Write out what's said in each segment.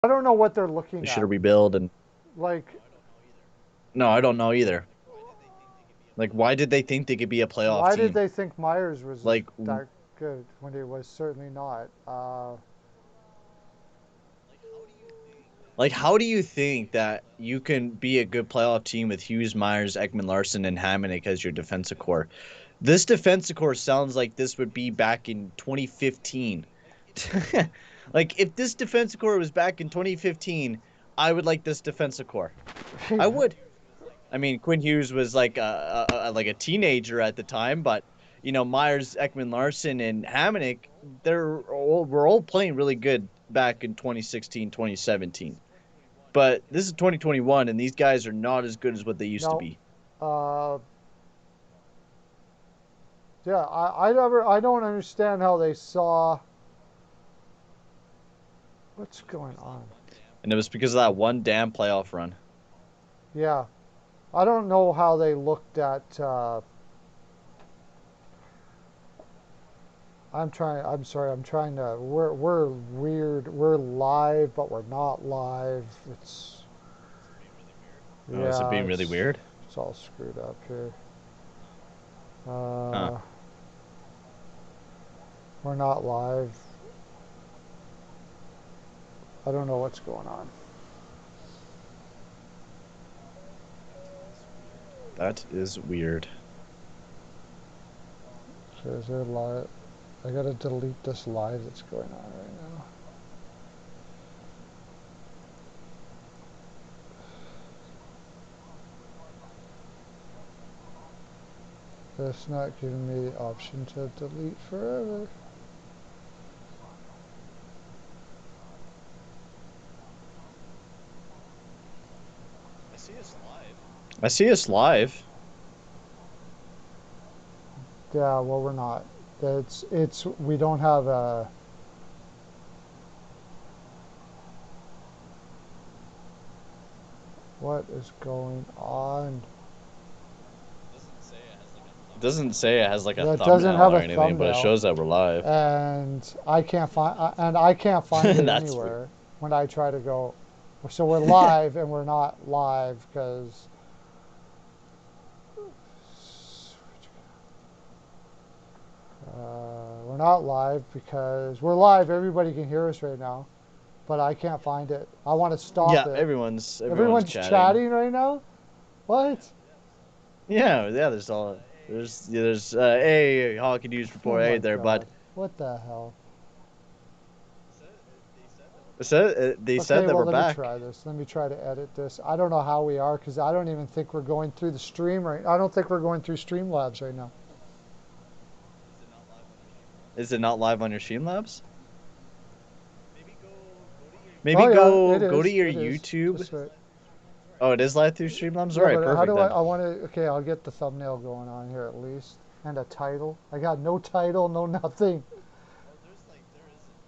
I don't know what they're looking They should at. have rebuilt and Like, no, I don't know either. Like, why did they think they could be a playoff why did team? they think Myers was Like, that good when he was certainly not? how do you think that you can be a good playoff team with Hughes, Myers, Ekman Larson, and Hamonic as your defensive core? This defensive core sounds like this would be back in 2015. Like, if this defensive core was back in 2015, I would like this defensive core. I would. I mean, Quinn Hughes was like a teenager at the time, but Myers, Ekman Larson, and Hamonic, were all playing really good back in 2016, 2017. But this is 2021, and these guys are not as good as what they used to no, be. uh, yeah, I don't understand how they saw what's going on. And it was because of that one damn playoff run. Yeah, I don't know how they looked at. I'm trying. I'm sorry. I'm trying to. We're weird. We're live, but we're not live. It's Oh, is it yeah. being really weird? It's all screwed up here. Huh. Uh, we're not live. I don't know what's going on. That is weird. So is there live? I gotta delete this live that's going on right now. It's not giving me the option to delete forever. I see us live. Yeah, well, we're not. It's we don't have a. What is going on? It doesn't say it has like a That doesn't thumbnail have or a anything, but it thumbnail, shows that we're live. and I can't find it That's weird. anywhere when I try to go. So we're live and we're not live because we're not live because we're live. Everybody can hear us right now, but I can't find it. I want to stop Yeah, it. everyone's Everyone's chatting. chatting right now. What? Yeah. Hey, hockey news Oh report. Hey my there, bud. god. What the hell? They Okay, said that well, we're let me back. try this. Let me try to edit this. I don't know how we are because I don't even think we're going through the stream right. I don't think we're going through Streamlabs right now. Is it not live on your Streamlabs? Oh Maybe yeah, it go to is. your It is. YouTube. Just wait. Oh, it is live through Streamlabs. All Yeah, right, but how perfect do I? then. I want to. Okay, I'll get the thumbnail going on here at least, and a title. I got no title, no nothing.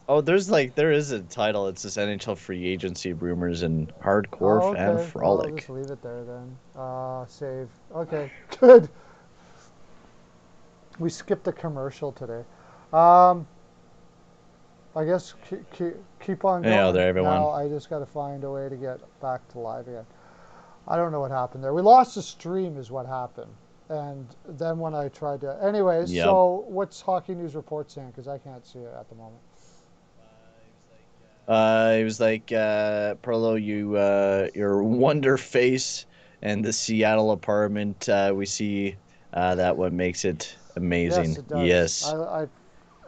Oh, there is a title. It's this NHL free agency rumors and hardcore Oh, fan okay. Well, I'll just frolic. leave it there then. Save. Okay, good. We skipped a commercial today. Um, I guess keep on Yeah, going. there Now everyone. I just got to find a way to get back to live again. I don't know what happened there. We lost the stream, is what happened. And then when I tried to, anyways. Yep. So what's Hockey News Report saying? Because I can't see it at the moment. It was like, Perlo, your wonder face and the Seattle apartment. We see that what makes it Yes, amazing. it does. Yes.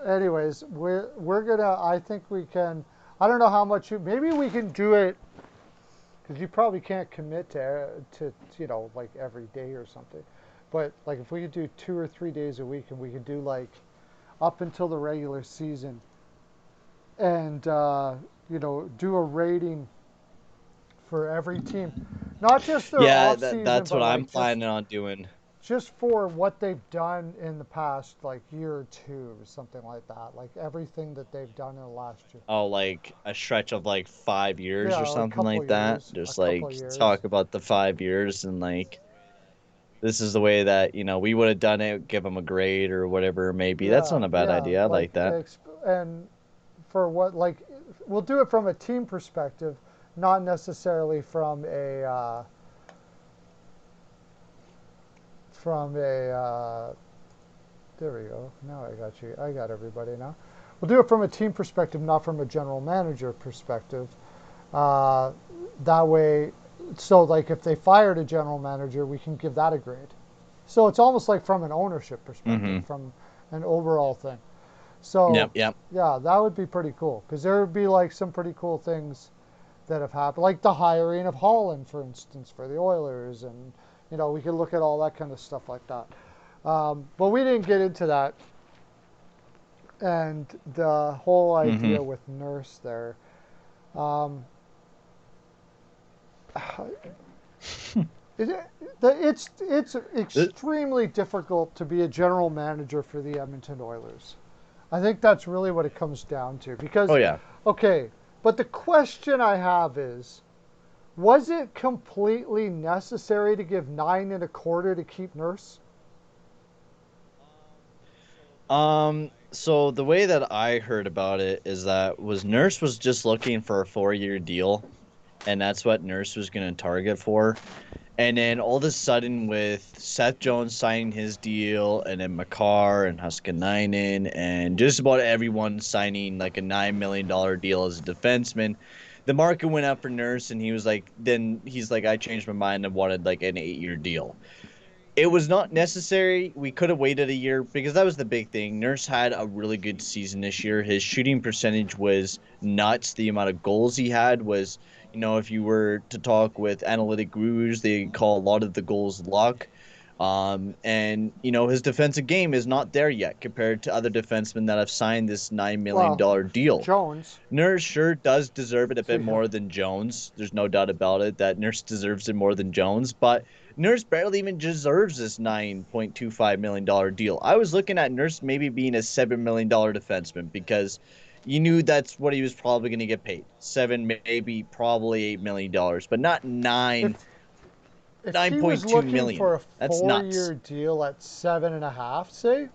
Anyways, we're gonna. I think we can. I don't know how much. Maybe we can do it because you probably can't commit to like every day or something. But like if we could do 2 or 3 days a week, and we could do like up until the regular season, and do a rating for every team, not just their Yeah, off season, that's what but I'm like just planning on doing. for what they've done in the past like year or two, something like that. Like everything that they've done in the last year. Oh, like a stretch of like 5 years or Yeah, something like that. a Just couple like of years. talk about the 5 years and like this is the way that we would have done it. Give them a grade or whatever. Maybe that's Yeah, not a bad yeah, idea. I like like that. and for what like we'll do it from a team perspective, not necessarily from a there we go. Now I got you. I got everybody now. We'll do it from a team perspective, not from a general manager perspective. Uh, that way, so like if they fired a general manager, we can give that a grade. So it's almost like from an ownership perspective, from an overall thing. So Yep. yeah, that would be pretty cool because there would be like some pretty cool things that have happened, like the hiring of Holland, for instance, for the Oilers, and we could look at all that kind of stuff like that. But we didn't get into that, and the whole idea with Nurse there. Um, it's extremely difficult to be a general manager for the Edmonton Oilers. I think that's really what it comes down to. Because, Oh yeah. okay, but the question I have is, was it completely necessary to give 9.25 to keep Nurse? So the way that I heard about it is that Nurse was just looking for a 4-year deal, and that's what Nurse was going to target for. And then all of a sudden, with Seth Jones signing his deal, and then Makar and Huskinainen, and just about everyone signing like a $9 million deal as a defenseman, the market went up for Nurse, and he's like, I changed my mind and wanted like an 8-year deal. It was not necessary. We could have waited a year because that was the big thing. Nurse had a really good season this year. His shooting percentage was nuts. The amount of goals he had was, if you were to talk with analytic gurus, they call a lot of the goals luck. And his defensive game is not there yet compared to other defensemen that have signed this $9 million Well, deal. Jones. Nurse sure does deserve it a bit See, more than Jones. There's no doubt about it that Nurse deserves it more than Jones, but Nurse barely even deserves this $9.25 million deal. I was looking at Nurse maybe being a $7 million defenseman because you knew that's what he was probably going to get paid. Seven, maybe probably $8 million, but not if if nine he was point two looking million. for a That's nuts. 4-year deal at 7.5, say,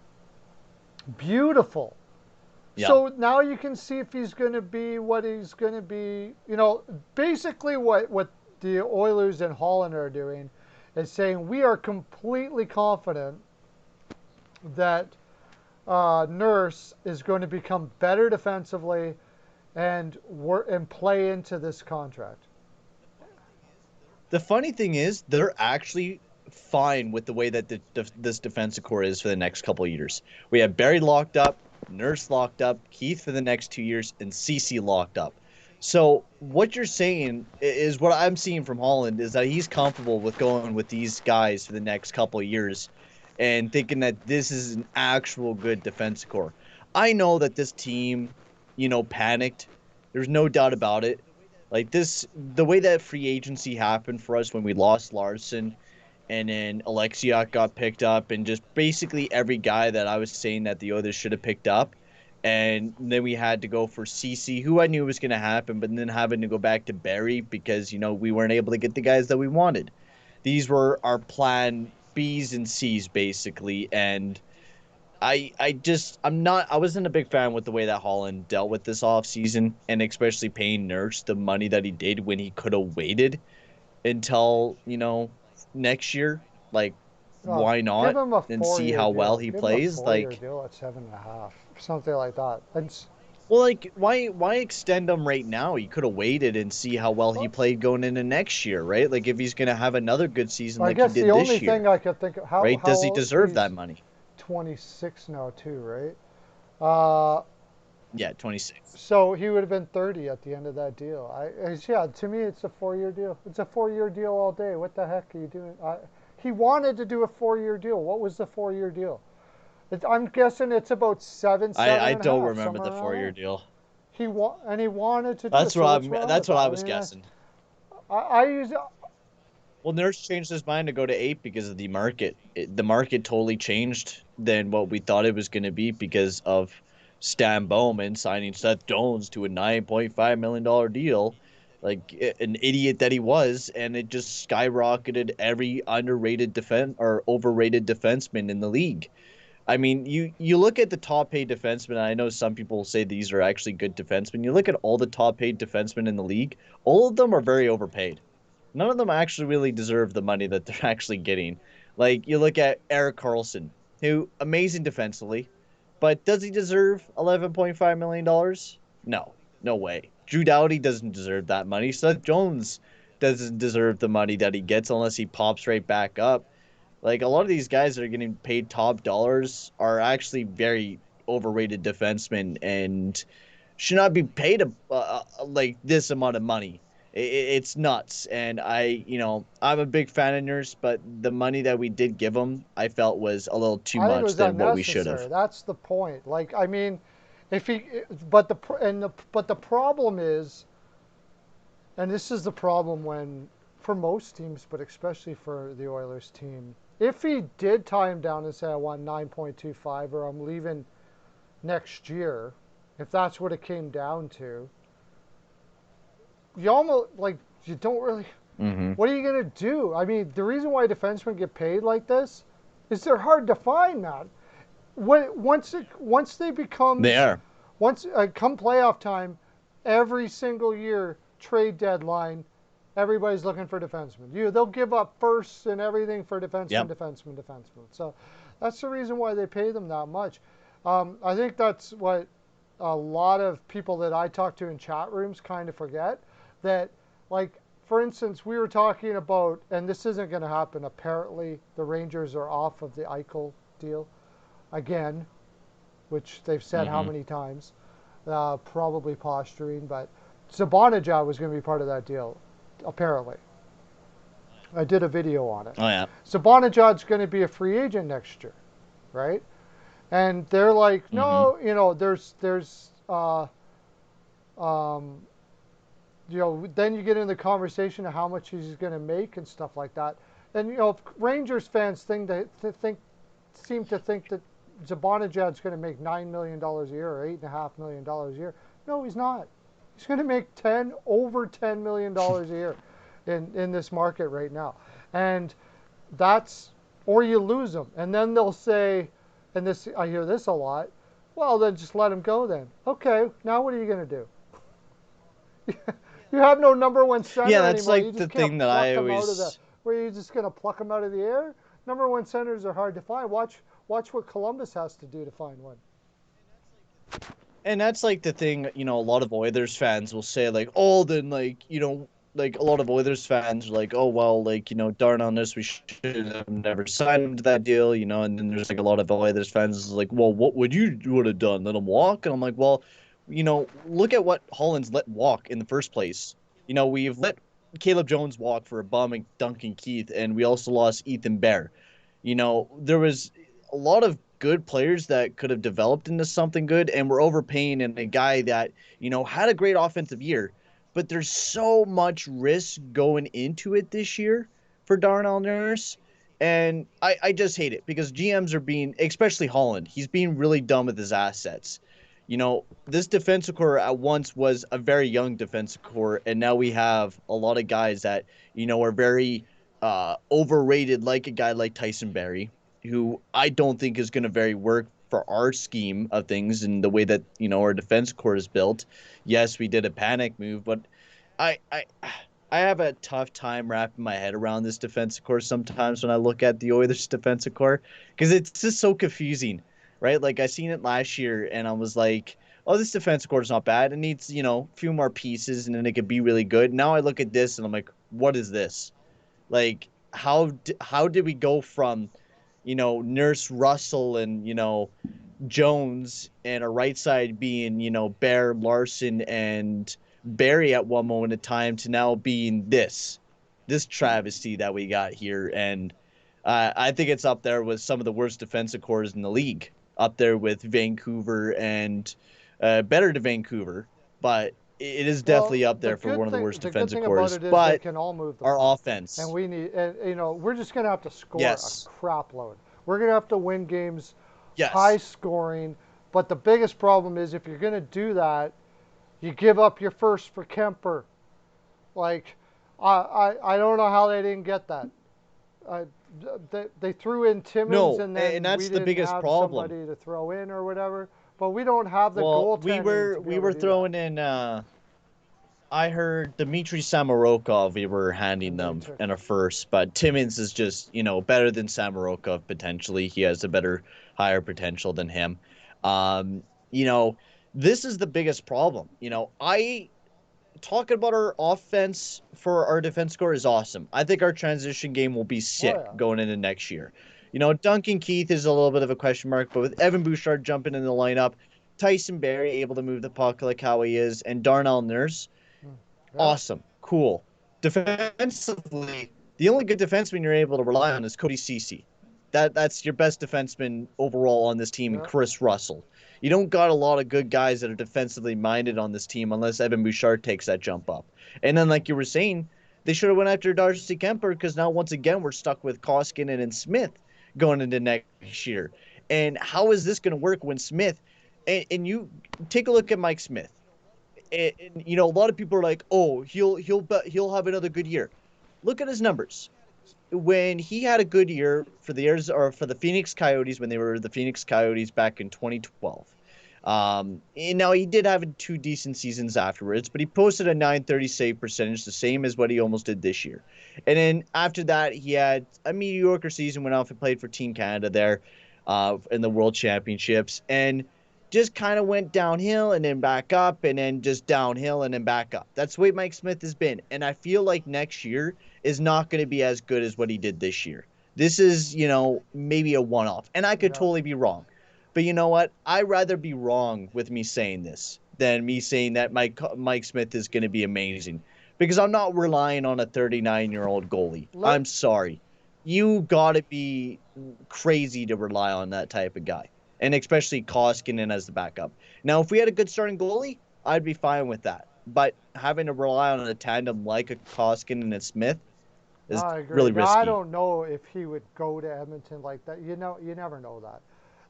beautiful. Yeah. So now you can see if he's going to be what he's going to be. Basically what the Oilers and Holland are doing is saying we are completely confident that Nurse is going to become better defensively and play into this contract. The funny thing is, they're actually fine with the way that this defensive core is for the next couple of years. We have Barry locked up, Nurse locked up, Keith for the next 2 years, and CC locked up. So what you're saying is what I'm seeing from Holland is that he's comfortable with going with these guys for the next couple of years and thinking that this is an actual good defensive core. I know that this team, panicked. There's no doubt about it. Like the way that free agency happened for us when we lost Larson and then Alexiak got picked up and just basically every guy that I was saying that the others should have picked up. And then we had to go for CC, who I knew was going to happen, but then having to go back to Barry because, we weren't able to get the guys that we wanted. These were our plan Bs and Cs basically. And I wasn't a big fan with the way that Holland dealt with this offseason and especially paying Nurse the money that he did when he could have waited until, next year. Like, Well, why give not? him a And see 4-year how well deal. he Give him a plays. 4-year Like, deal at 7.5, something like that. well, like, why extend him right now? He could have waited and see how well he played going into next year, right? Like, if he's gonna have another good season I like he guess the did only this year, thing I could think of right? how Does he old deserve that he's money? 26 now too, right? Uh, Yeah, 26. so he would have been 30 at the end of that deal. Yeah, to me it's a 4-year deal. It's a 4-year deal all day. What the heck are you doing? He wanted to do a 4-year deal. What was the 4-year deal? I'm guessing it's about seven I and a don't half, remember somewhere the around 4-year there. deal. He wanted to do it. So what's wrong with That's what I that? was guessing. I use Well, Nurse changed his mind to go to 8 because of the market. The market totally changed than what we thought it was going to be because of Stan Bowman signing Seth Jones to a $9.5 million deal, like an idiot that he was, and it just skyrocketed every underrated defense or overrated defenseman in the league. I mean, you look at the top paid defensemen. And I know some people say these are actually good defensemen. You look at all the top paid defensemen in the league. All of them are very overpaid. None of them actually really deserve the money that they're actually getting. Like you look at Erik Karlsson, who amazing defensively, but does he deserve $11.5 million? No, no way. Drew Doughty doesn't deserve that money. Seth Jones doesn't deserve the money that he gets unless he pops right back up. Like a lot of these guys that are getting paid top dollars are actually very overrated defensemen and should not be paid like this amount of money. It's nuts, and I'm a big fan of Nurse, but the money that we did give him, I felt was a little too I think it much was than what we should unnecessary. have. That's the point. Like, I mean, if he, but the problem is, and this is the problem when, for most teams, but especially for the Oilers team, if he did tie him down and say, I want 9.25 or I'm leaving next year, if that's what it came down to, you almost, like, you don't really, Mm-hmm. what are you going to do? I mean, the reason why defensemen get paid like this is they're hard to find, man. Once they become They are. once come playoff time, every single year trade deadline, everybody's looking for defensemen. They'll give up firsts and everything for Yep. defensemen. So that's the reason why they pay them that much. I think that's what a lot of people that I talk to in chat rooms kind of forget. That, like, for instance, we were talking about, and this isn't going to happen. Apparently, the Rangers are off of the Eichel deal again, which they've said how Mm-hmm. many times. Probably posturing, but Zibanejad was going to be part of that deal, apparently. I did a video on it. Oh yeah. Zibanejad's going to be a free agent next year, right? And they're like, Mm-hmm. no, um, then you get into the conversation of how much he's going to make and stuff like that. And Rangers fans seem to think that Zibanejad's going to make $9 million a year or $8.5 million a year. No, he's not. He's going to make over $10 million a year in this market right now, and that's, or you lose him. And then they'll say, and this, I hear this a lot. Well, then just let him go. Then okay, now what are you going to do? You have no number one Yeah, center that's anymore. You like the just can't thing that pluck I him out of the. always Where are you just going to pluck him out of the air? Number one centers are hard to find. Watch what Columbus has to do to find one. and that's like the thing, a lot of Oilers fans will say like, oh, then like a lot of Oilers fans are like, oh well, like darn on this, we should have never signed him to that deal, and then there's like a lot of Oilers fans like, well, what would have done? Let him walk? And I'm like, well, look at what Holland's let walk in the first place. We've let Caleb Jones walk for a bombing Duncan Keith, and we also lost Ethan Bear. There was a lot of good players that could have developed into something good, and we're overpaying in a guy that had a great offensive year, but there's so much risk going into it this year for Darnell Nurse, and I just hate it because GMs are being, especially Holland, he's being really dumb with his assets. This defensive core at once was a very young defensive core, and now we have a lot of guys that are very overrated, like a guy like Tyson Barrie, who I don't think is going to very work for our scheme of things and the way that our defense core is built. Yes, we did a panic move, but I I I have a tough time wrapping my head around this defensive core sometimes when I look at the Oilers defensive core because it's just so confusing, right? Like I seen it last year and I was like, oh, this defensive core is not bad. It needs a few more pieces and then it could be really good. Now I look at this and I'm like, what is this? Like how did we go from Nurse Russell and Jones and a right side being Bear, Larson, and Barry at one moment in time to now being this travesty that we got here, and I think it's up there with some of the worst defensive cores in the league, up there with Vancouver and better to Vancouver, but it is Well, definitely up there for one of the worst the good defensive thing about cores. it is they But can all move the our puck, and offense, we need, and we're just gonna have to score a yes, crap load. We're gonna have to win games, high yes. scoring. But the biggest problem is if you're gonna do that, you give up your first for Kemper. Like, I don't know how they didn't get that. Uh, they threw in Timmins, No, and and then we that's the didn't biggest have problem. somebody to throw in or whatever. But we don't have the Well, we goaltending were to be we able were to do that. throwing in I heard Dmitry Samarokov we were handing And they them took. in a first, but Timmins is just, better than Samarokov potentially. He has a better, higher potential than him. Um, you know, this is the biggest problem. I talking about our offense for our defense score is awesome. I think our transition game will be Oh sick yeah. going into next year. Duncan Keith is a little bit of a question mark, but with Evan Bouchard jumping in the lineup, Tyson Barrie able to move the puck like how he is, and Darnell Nurse, Mm. Yeah. awesome, cool. Defensively, the only good defenseman you're able to rely on is Cody Ceci. That's your best defenseman overall on this team, and Yeah. Chris Russell. You don't got a lot of good guys that are defensively minded on this team unless Evan Bouchard takes that jump up. And then, like you were saying, they should have went after Darcy Kemper because now once again we're stuck with Koskinen and Smith going into next year. And how is this going to work when Smith and you take a look at Mike Smith? And a lot of people are like, "Oh, he'll have another good year." Look at his numbers. When he had a good year for the or for the Phoenix Coyotes when they were the Phoenix Coyotes back in 2012. And now he did have two decent seasons afterwards, but he posted a 930 save percentage, the same as what he almost did this year. And then after that, he had a mediocre season, went off and played for Team Canada there in the World Championships, and just kind of went downhill and then back up and then just downhill and then back up. That's the way Mike Smith has been. And I feel like next year is not going to be as good as what he did this year. This is, maybe a one off. And I could Yeah. totally be wrong. But you know what? I'd rather be wrong with me saying this than me saying that Mike Smith is going to be amazing. Because I'm not relying on a 39-year-old goalie. Let I'm sorry. You got to be crazy to rely on that type of guy, and especially Koskinen as the backup. Now, if we had a good starting goalie, I'd be fine with that. But having to rely on a tandem like a Koskinen and Smith No, is I agree. really Now I risky. don't know if he would go to Edmonton like that. You never know that.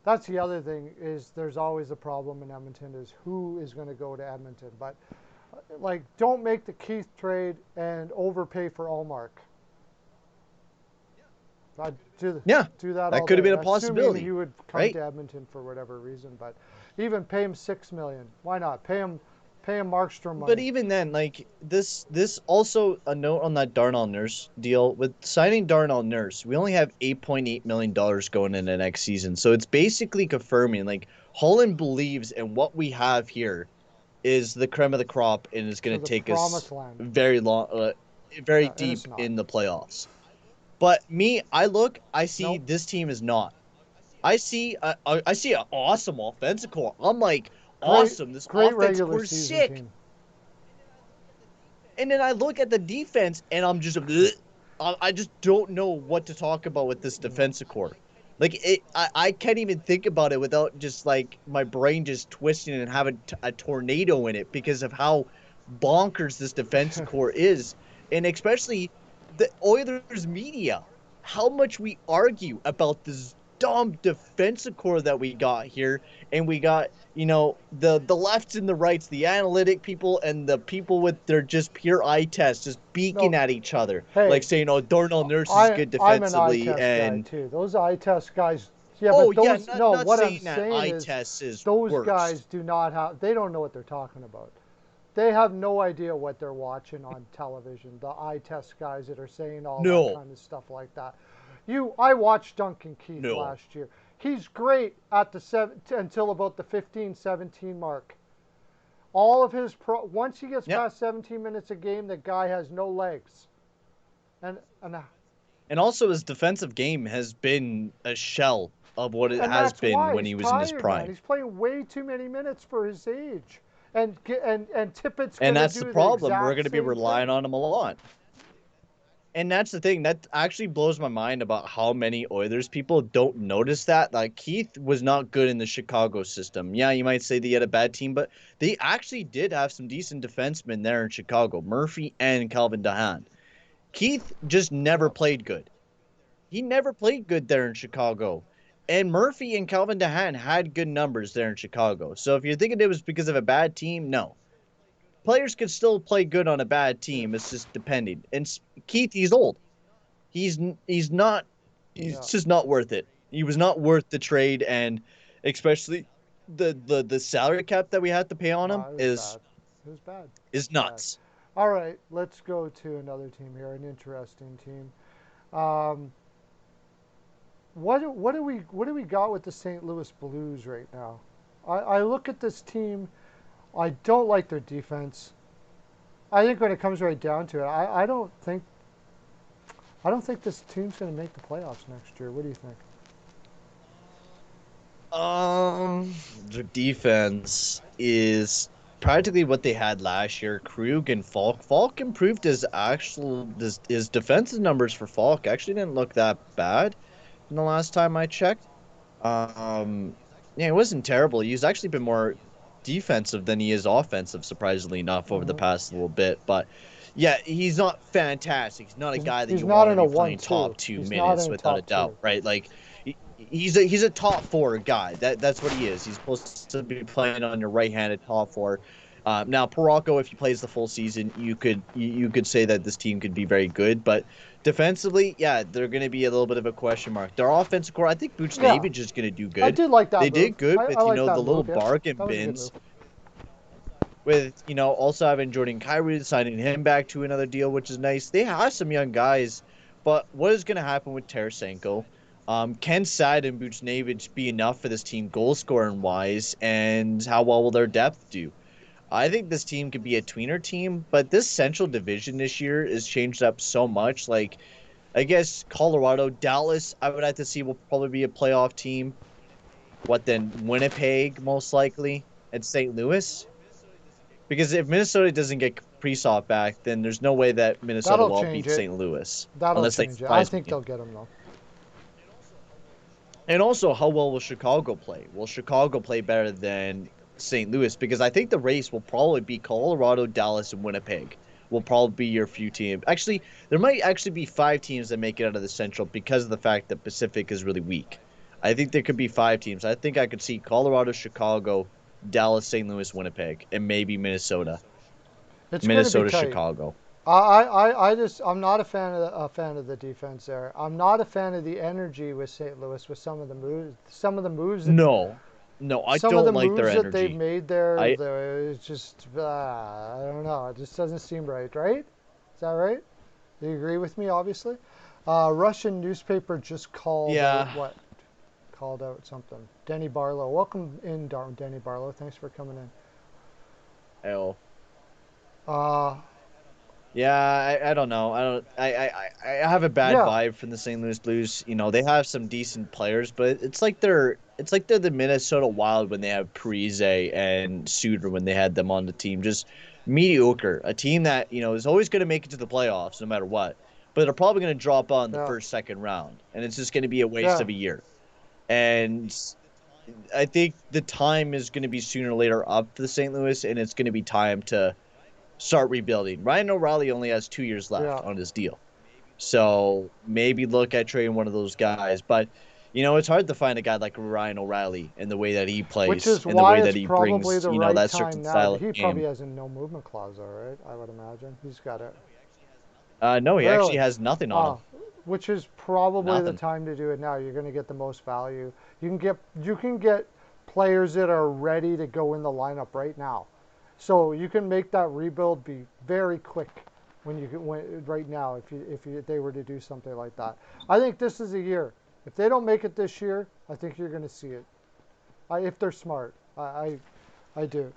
That's the other thing is there's always a problem in Edmonton is who is going to go to Edmonton. But like, don't make the Keith trade and overpay for Allmark. I'd Yeah, do that that all could have day, been a assuming he possibility, would come right? to Edmonton for whatever reason. But even pay him $6 million. Why not pay him Markstrom But money? even then, like this also a note on that Darnell Nurse deal with signing Darnell Nurse. We only have $8.8 million going into next season, so it's basically confirming like Holland believes in what we have here is the creme of the crop and is going To to the take us promised land. very long, very Yeah, and it's deep not. in the playoffs. But me, I see Nope. this team is not. I see an awesome offensive core. I'm like, Great, awesome. This great offensive regular core is season sick. team. And then I look at the defense and I'm just, bleh. I just don't know what to talk about with this No. defensive core. Like I can't even think about it without just like my brain just twisting and having a tornado in it because of how bonkers this defensive core is, and especially the Oilers media. How much we argue about this dumb defensive core that we got here, and we got the lefts and the rights, the analytic people and the people with their just pure eye test, just beaking No. at each other, Hey, like saying, "Oh, Darnell Nurse is I good I'm an eye defensively," test guy and too. Those eye test guys. Yeah, oh but yeah, those not no. not What I'm saying that saying eye is, test is those worse. guys do not have. They don't know what they're talking about. They have no idea what they're watching on television. The eye test guys that are saying all that No, kind of stuff like that. I watched Duncan Keith no. last year. He's great at the until about the 15-17 mark. All of his once he gets Yep. past 17 minutes a game, the guy has no legs. And And also his defensive game has been a shell of what it and has that's been why when he's he was in his tired, man. prime. He's playing way too many minutes for his age. And Tippett's And going to that's the do the problem. We're exact going to be same relying thing. on him a lot. And that's the thing that actually blows my mind about how many Oilers people don't notice that. Like Keith was not good in the Chicago system. Yeah, you might say they had a bad team, but they actually did have some decent defensemen there in Chicago, Murphy and Calvin DeHaan. Keith just never Yep. played good. He never played good there in Chicago. And Murphy and Calvin DeHaan had good numbers there in Chicago. So if you're thinking it was because of a bad team, no. Players could still play good on a bad Yeah. team. It's just depending. And Keith, he's old. he's not. Yeah. He's just not worth it. He was not worth the trade, and especially the salary cap that we had to pay on him It was bad. It was bad. is Bad. nuts. All right, let's go to another team here, an interesting team. Um, what do we got with the St. Louis Blues right now? I look at this team. I don't like their defense. I think when it comes right down to it, I don't think this team's going to make the playoffs next year. What do you think? Their defense is practically what they had last year. Krug and Falk. Falk improved his defensive numbers for Falk actually didn't look that bad in the last time I checked. Um, yeah, it wasn't terrible. He's actually been more defensive than he is offensive, surprisingly enough, over the Hmm. past little bit. But yeah, he's not fantastic. He's not a guy that He's you not want to in a be playing 1-2. top two He's not minutes in a without a top doubt, two. right? Like he's a top four guy. That's what he is. He's supposed to be playing on your right-handed top four. Now Parako, if he plays the full season, you could say that this team could be very good, but defensively, yeah, they're going to be a little bit of a question mark. Their offensive core, I think Yeah, Buchnevich is going to do I good. did like They that move. did good I with like the that little move. Yeah, bargain that was a good move. bins with also having Jordan Kyrou, signing him back to another deal, which is nice. They have some young guys, but what is going to happen with Tarasenko? Can Sad and Buchnevich be enough for this team goal scoring wise, and how well will their depth do? I think this team could be a tweener team, but this Central Division this year is changed up so much. Like, I guess Colorado, Dallas, I would have to see will probably be a playoff team. What then? Winnipeg, most likely, and St. Louis. Because if Minnesota doesn't get Kaprizov back, then there's no way that Minnesota That'll will change beat it. St. Louis That'll unless they change it. I surprise think me. they'll get him though. And also, how well will Chicago play? Will Chicago play better than St. Louis? Because I think the race will probably be Colorado, Dallas, and Winnipeg. Will probably be your few teams. Actually, there might actually be 5 teams that make it out of the Central because of the fact that Pacific is really weak. I think there could be 5 teams. I think I could see Colorado, Chicago, Dallas, St. Louis, Winnipeg, and maybe Minnesota. It's going to be Minnesota, tight. Chicago. I'm not a fan of the defense there. I'm not a fan of the energy with St. Louis with some of the moves that No, no, I some of the don't like their moves that they've energy. made there. I It's just I don't know. It just doesn't seem right. Right? Is that right? Do you agree with me? Obviously, Russian newspaper just called out yeah. what? Called out something. Denny Barlow, welcome in, Denny Barlow. Thanks for coming in. Oh. Uh, Yeah, I don't know. I have a bad yeah, vibe from the St. Louis Blues. They have some decent players, but it's like they're the Minnesota Wild when they have Parise and Suter when they had them on the team. Just mediocre. A team that, is always going to make it to the playoffs no matter what. But they're probably going to drop out in the yeah, first, second round. And it's just going to be a waste yeah. of a year. And I think the time is going to be sooner or later up for the St. Louis, and it's going to be time to start rebuilding. Ryan O'Reilly only has 2 years left Yeah, on his deal. So maybe look at trading one of those guys. But, it's hard to find a guy like Ryan O'Reilly and the way that he which plays is and the why way it's that he probably brings, the right that time certain now. style of He probably game. has a no movement clause, all right. I would imagine he's got it. No, he actually Really? has nothing on him. Ah, which is probably the Nothing. time to do it now. You're going to get the most value. You can get players that are ready to go in the lineup right now. So you can make that rebuild be very quick right now if they were to do something like that. I think this is a year. If they don't make it this year, I think you're going to see it. If they're smart, I do.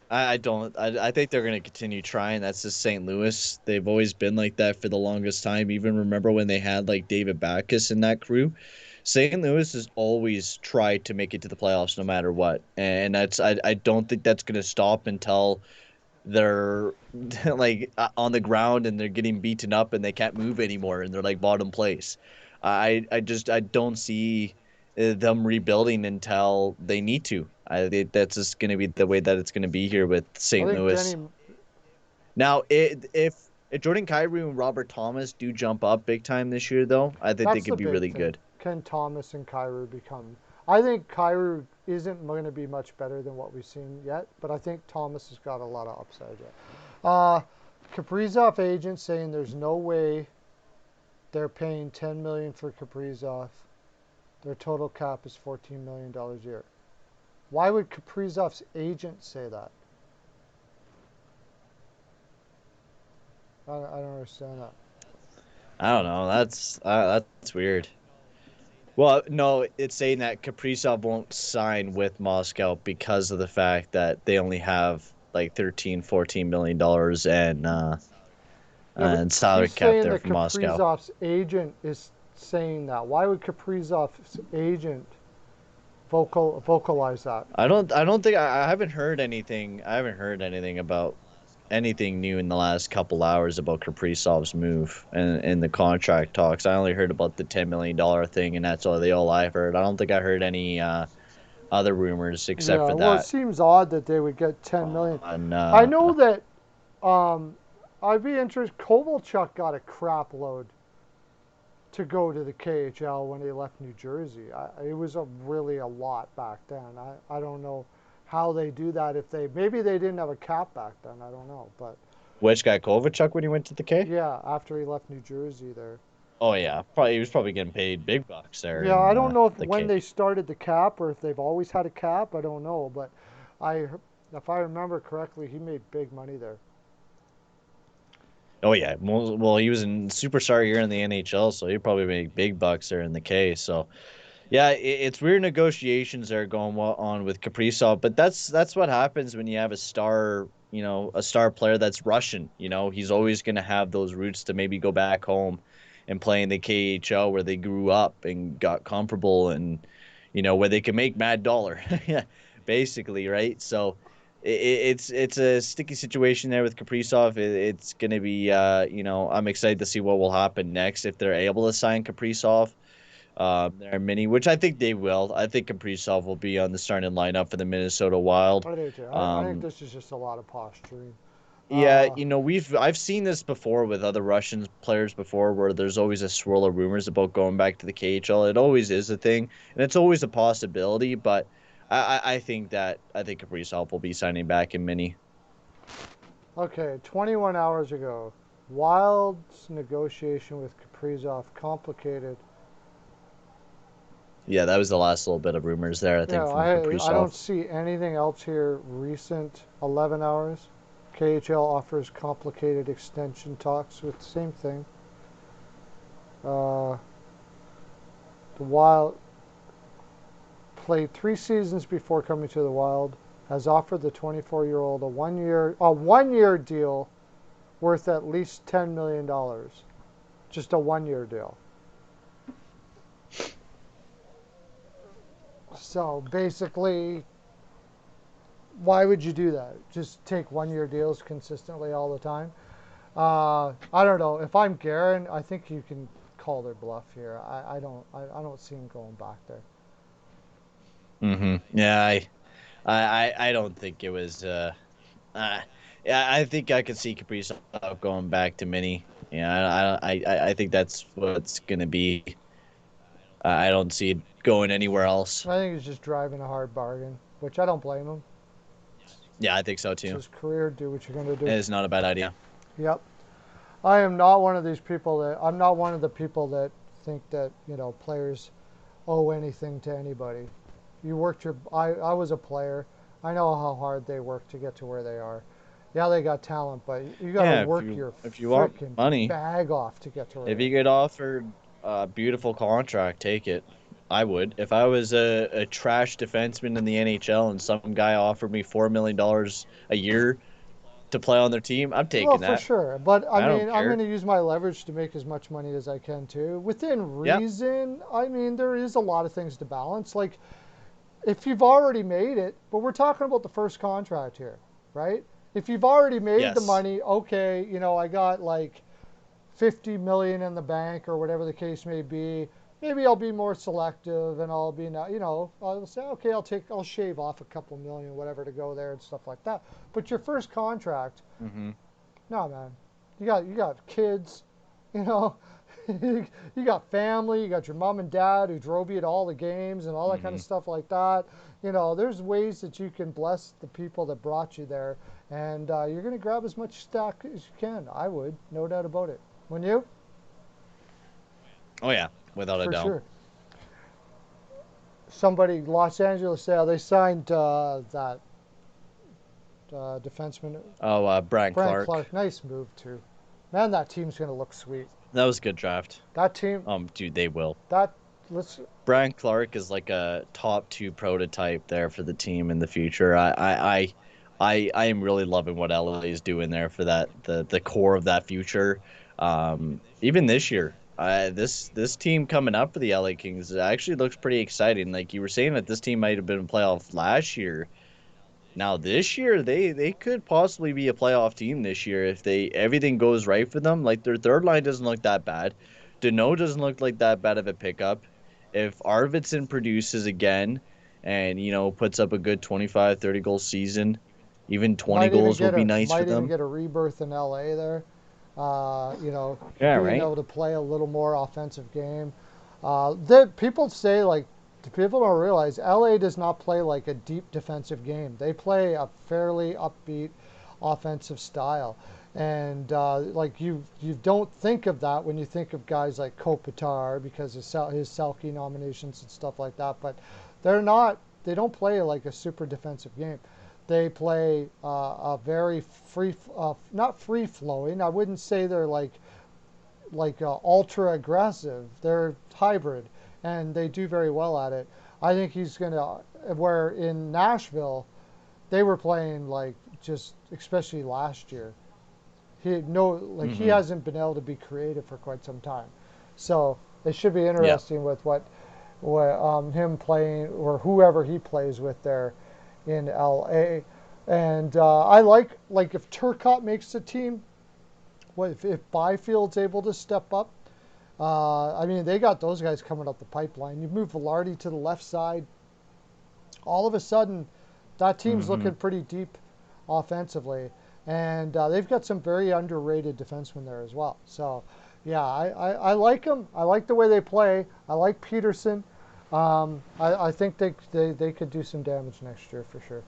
I don't. I think they're going to continue trying. That's just St. Louis. They've always been like that for the longest time. Even remember when they had like David Backus in that crew. St. Louis has always tried to make it to the playoffs no matter what. And I don't think that's going to stop until they're like on the ground and they're getting beaten up and they can't move anymore and they're like bottom place. I don't see them rebuilding until they need to. I think that's just going to be the way that it's going to be here with I St. think Louis. Denny. Now, if Jordan Kyrou and Robert Thomas do jump up big time this year, though, I think they That's the could be big really thing. good. Can Thomas and Kyrou become? I think Kyrou isn't going to be much better than what we've seen yet, but I think Thomas has got a lot of upside yet. Uh, Kaprizov agent saying there's no way They're paying 10 million for Kaprizov. Their total cap is $14 million a year. Why would Kaprizov's agent say that? I don't understand that. I don't know. That's weird. Well, no, it's saying that Kaprizov won't sign with Moscow because of the fact that they only have like 13, 14 million dollars Yeah, but and salary he's cap saying there that for Moscow. Kaprizov's agent is saying that. Why would Kaprizov's agent vocalize that? I don't think I haven't heard anything. I haven't heard anything about anything new in the last couple hours about Kaprizov's move and the contract talks. I only heard about the $10 million thing, and that's all I've heard. I don't think I heard any other rumors except Yeah, for well, it that seems odd that they would get 10 million. on I know that I'd be interested. Kovalchuk got a crap load to go to the KHL when he left New Jersey. It was really a lot back then. I don't know how they do that. If they maybe they didn't have a cap back then. I don't know, but which guy Kovalchuk when he went to the K. yeah, after he left New Jersey there. Oh yeah, probably he was probably getting paid big bucks there Yeah, in I don't know if the when K. they started the cap or if they've always had a cap. I don't know, but I, if I remember correctly, he made big money there. Oh yeah, well he was in superstar here in the NHL, so he probably made big bucks there in the K. So yeah, it's weird negotiations that are going on with Kaprizov, but that's what happens when you have a star, a star player that's Russian. He's always going to have those roots to maybe go back home and play in the KHL where they grew up and got comfortable and where they can make mad dollar, basically, right? So it's a sticky situation there with Kaprizov. It's going to be, I'm excited to see what will happen next if they're able to sign Kaprizov. There are many, which I think they will. I think Kaprizov will be on the starting lineup for the Minnesota Wild. I do too. I think Um, this is just a lot of posturing. yeah, Uh, I've seen this before with other Russian players before, where there's always a swirl of rumors about going back to the KHL. It always is a thing, and it's always a possibility. But I think Kaprizov will be signing back in mini. okay, 21 hours ago, Wild's negotiation with Kaprizov complicated. Yeah, that was the last little bit of rumors there. I Yeah, think from I Kaprizov. don't see anything else here recent. 11 hours. KHL offers complicated extension talks with the same thing. Uh, the Wild played 3 seasons before coming to the Wild. Has offered the 24-year-old a one-year deal worth at least $10 million. Just a one-year deal. So basically, why would you do that? Just take one-year deals consistently all the time. I don't know. If I'm Guerin, I think you can call their bluff here. I don't see him going back there. Yeah, I don't think it was. Uh, yeah, I think I could see Kaprizov going back to mini. Yeah, I think that's what's gonna be. I don't see it going anywhere else. I think he's just driving a hard bargain, which I don't blame him. Yeah, I think so It's too. his career. Do what you're going to It do. is not a bad idea. Yep. I am not one of these people that I'm not one of the people that think that players owe anything to anybody. You worked your. I was a player. I know how hard they work to get to where they are. Yeah, they got talent, but you got to Yeah, work your if you want freaking money, bag off to get to where if they you are. get offered a beautiful contract, take it. I would. If I was a trash defenseman in the NHL and some guy offered me $4 million a year to play on their team, I'm Well, taking for that. sure. But I I don't mean, I'm going care. to use my leverage to make as much money as I can too. Within Yeah. reason, I mean, there is a lot of things to balance. Like, if you've already made it, but we're talking about the first contract here, right? If you've already made the Yes. money, okay, I got like 50 million in the bank or whatever the case may be. Maybe I'll be more selective and I'll be, I'll say, okay, I'll shave off a couple million, whatever, to go there and stuff like that. But your first contract, Hmm. no, man. You got kids, you know. You got family. You got your mom and dad who drove you to all the games and all that kind Hmm. of stuff like that. There's ways that you can bless the people that brought you there, and you're going to grab as much stock as you can. I would, no doubt about it. Wouldn't you? Oh yeah, without a for doubt. sure. Somebody, Los Angeles, yeah, they signed that defenseman, Oh, Brian Brant Clark. Clark. Nice move, too. Man, that team's going to look sweet. That was a good draft. That team, Dude, they will. that, let's, Brian Clark is like a top two prototype there for the team in the future. I am really loving what LA is doing there for that the core of that future. Even this year, this team coming up for the LA Kings actually looks pretty exciting. Like you were saying that this team might have been a playoff last year. Now this year they could possibly be a playoff team this year if they everything goes right for them. Like their third line doesn't look that bad. Dano doesn't look like that bad of a pickup. If Arvidsson produces again and puts up a good 25, 30 goal season, even 20 goals will be nice for might even them. get a rebirth in LA there. Yeah, Being right? able to play a little more offensive game. The people say like the people don't realize LA does not play like a deep defensive game. They play a fairly upbeat offensive style, and like you don't think of that when you think of guys like Kopitar because of his Selke nominations and stuff like that. But they're not. They don't play like a super defensive game. They play a very free, not free flowing. I wouldn't say they're like ultra aggressive. They're hybrid, and they do very well at it. I think he's gonna. Where in Nashville, they were playing like just, especially last year. He Mm-hmm. hasn't been able to be creative for quite some time. So it should be Yeah. interesting with what him playing or whoever he plays with there in LA. And I like if Turcotte makes the team, what if Byfield's able to step up? I mean, they got those guys coming up the pipeline. You move Velarde to the left side, all of a sudden, that team's Mm-hmm. looking pretty deep offensively, and they've got some very underrated defensemen there as well. So, yeah, I like them. I like the way they play. I like Peterson. I think they could do some damage next year for sure.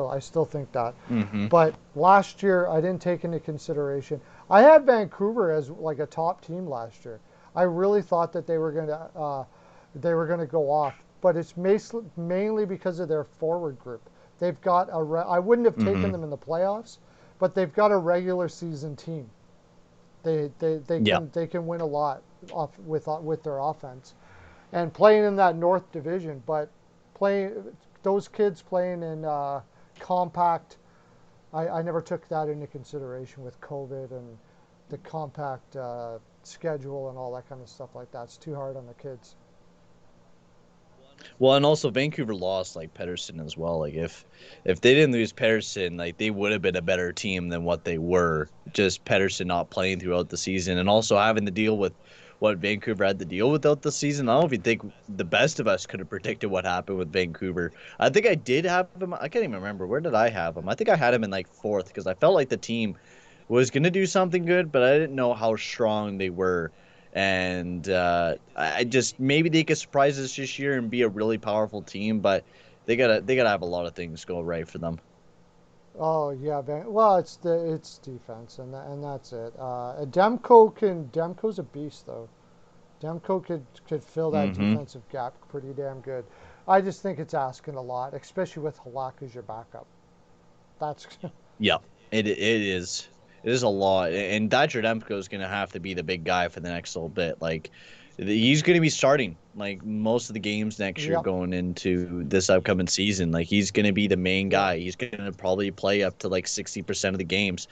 I still think that. Mm-hmm. But last year, I didn't take into consideration. I had Vancouver as like a top team last year. I really thought that they were going to go off, but it's mainly because of their forward group. They've got I wouldn't have taken Mm-hmm. them in the playoffs, but they've got a regular season team. Yeah. They can win a lot with their offense and playing in that North Division, but playing those kids playing in compact. I never took that into consideration with COVID and the compact schedule and all that kind of stuff like that. It's too hard on the kids. Well, and also Vancouver lost like Pedersen as well. Like if they didn't lose Pedersen, like they would have been a better team than what they were. Just Pedersen not playing throughout the season and also having to deal with what Vancouver had to deal with out the season. I don't know if you think the best of us could have predicted what happened with Vancouver. I think I did have him. I can't even remember. Where did I have him? I think I had him in like fourth because I felt like the team was going to do something good, but I didn't know how strong they were. And I just maybe they could surprise us this year and be a really powerful team, but they gotta have a lot of things go right for them. Oh yeah, well it's defense and that's it. Demko's a beast though. Demko could fill that Mm-hmm. defensive gap pretty damn good. I just think it's asking a lot, especially with Halak as your backup. That's Yeah, it is. It is a lot, and Dodger Demko is gonna have to be the big guy for the next little bit. Like he's gonna be starting like most of the games next year yep, going into this upcoming season. Like he's gonna be the main yep. guy. He's gonna probably play up to like 60% of the games.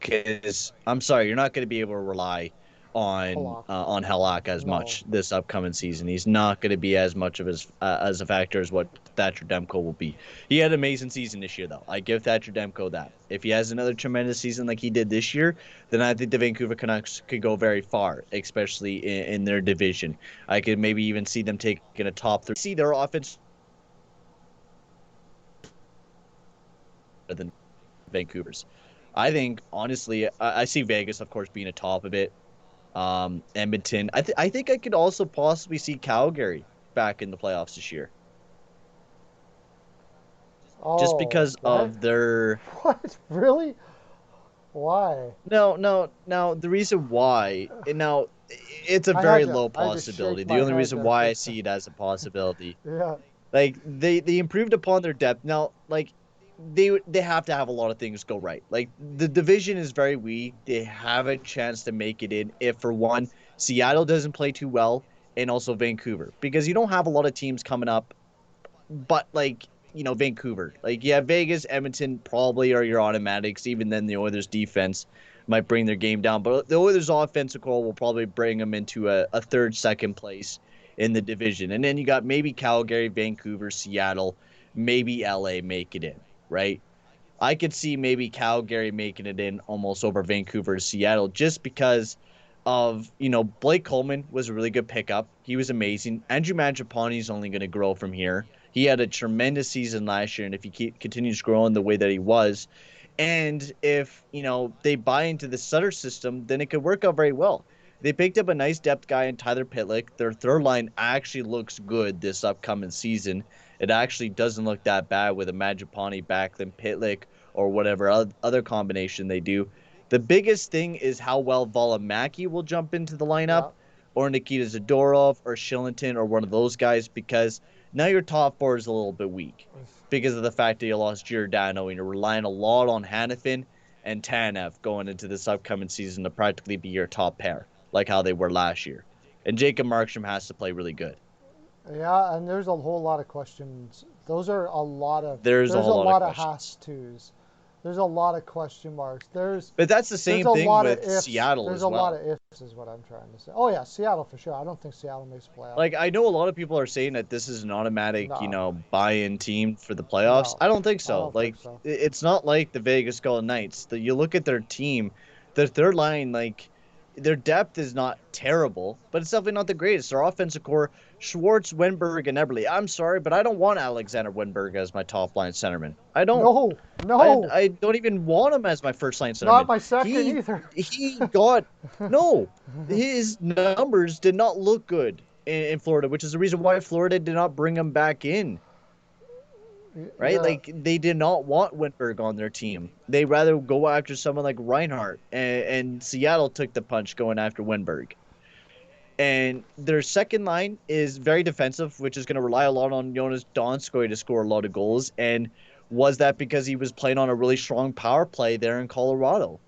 Because I'm sorry, you're not going to be able to rely Halak. on Halak as No. much this upcoming season. He's not going to be as much of as a factor as what Thatcher Demko will be. He had an amazing season this year, though. I give Thatcher Demko that. If he has another tremendous season like he did this year, then I think the Vancouver Canucks could go very far, especially in their division. I could maybe even see them taking a top three. See their offense than Vancouver's. I think honestly, I see Vegas, of course, being a top of it. Edmonton. I think I could also possibly see Calgary back in the playoffs this year, just Oh, because what? of their What? Really? Why? Now the reason why, and now it's a I very had to low I had to shake possibility. The my only head reason there why for a I second. see it as a possibility, Yeah. like they improved upon their depth. Now, like they have to have a lot of things go right. Like the division is very weak. They have a chance to make it in if, for one, Seattle doesn't play too well, and also Vancouver, because you don't have a lot of teams coming up, but like, Vancouver, like, yeah, Vegas, Edmonton probably are your automatics. Even then, the Oilers defense might bring their game down, but the Oilers offensive core will probably bring them into a third, second place in the division. And then you got maybe Calgary, Vancouver, Seattle, maybe LA make it in, right? I could see maybe Calgary making it in almost over Vancouver to Seattle, just because of, Blake Coleman was a really good pickup. He was amazing. Andrew Mangiapane is only going to grow from here. He had a tremendous season last year, and if he continues growing the way that he was, and if, they buy into the Sutter system, then it could work out very well. They picked up a nice depth guy in Tyler Pitlick. Their third line actually looks good this upcoming season. It actually doesn't look that bad with a Mangiapane back than Pitlick or whatever other combination they do. The biggest thing is how well Valimaki will jump into the lineup, Yeah. or Nikita Zadorov, or Shillington, or one of those guys, because now your top four is a little bit weak because of the fact that you lost Giordano and you're relying a lot on Hanifin and Tanev going into this upcoming season to practically be your top pair, like how they were last year. And Jacob Markstrom has to play really good. Yeah, and there's a whole lot of questions. Those are a lot of There's a there's a whole lot of lot of questions. has tos. There's a lot of question marks. But that's the There's same a thing lot of with ifs. Seattle There's as a lot well. of ifs is what I'm trying to say. Oh yeah, Seattle for sure. I don't think Seattle makes playoffs. Like, I know a lot of people are saying that this is an automatic, No, buy-in team for the playoffs. no, I don't think I so. don't think Like, so. it's not like the Vegas Golden Knights. You look at their team, their third line, like, their depth is not terrible, but it's definitely not the greatest. Their offensive core, Schwartz, Wenberg, and Eberle. I'm sorry, but I don't want Alexander Wenberg as my top line centerman. I don't. No, I no, I don't even want him as my first line not centerman. my second He either. he got no. His numbers did not look good in Florida, which is the reason why Florida did not bring him back in. Right? Yeah, Like, they did not want Winberg on their team. They rather go after someone like Reinhardt, and Seattle took the punch going after Winberg. And their second line is very defensive, which is going to rely a lot on Jonas Donskoy to score a lot of goals. And was that because he was playing on a really strong power play there in Colorado?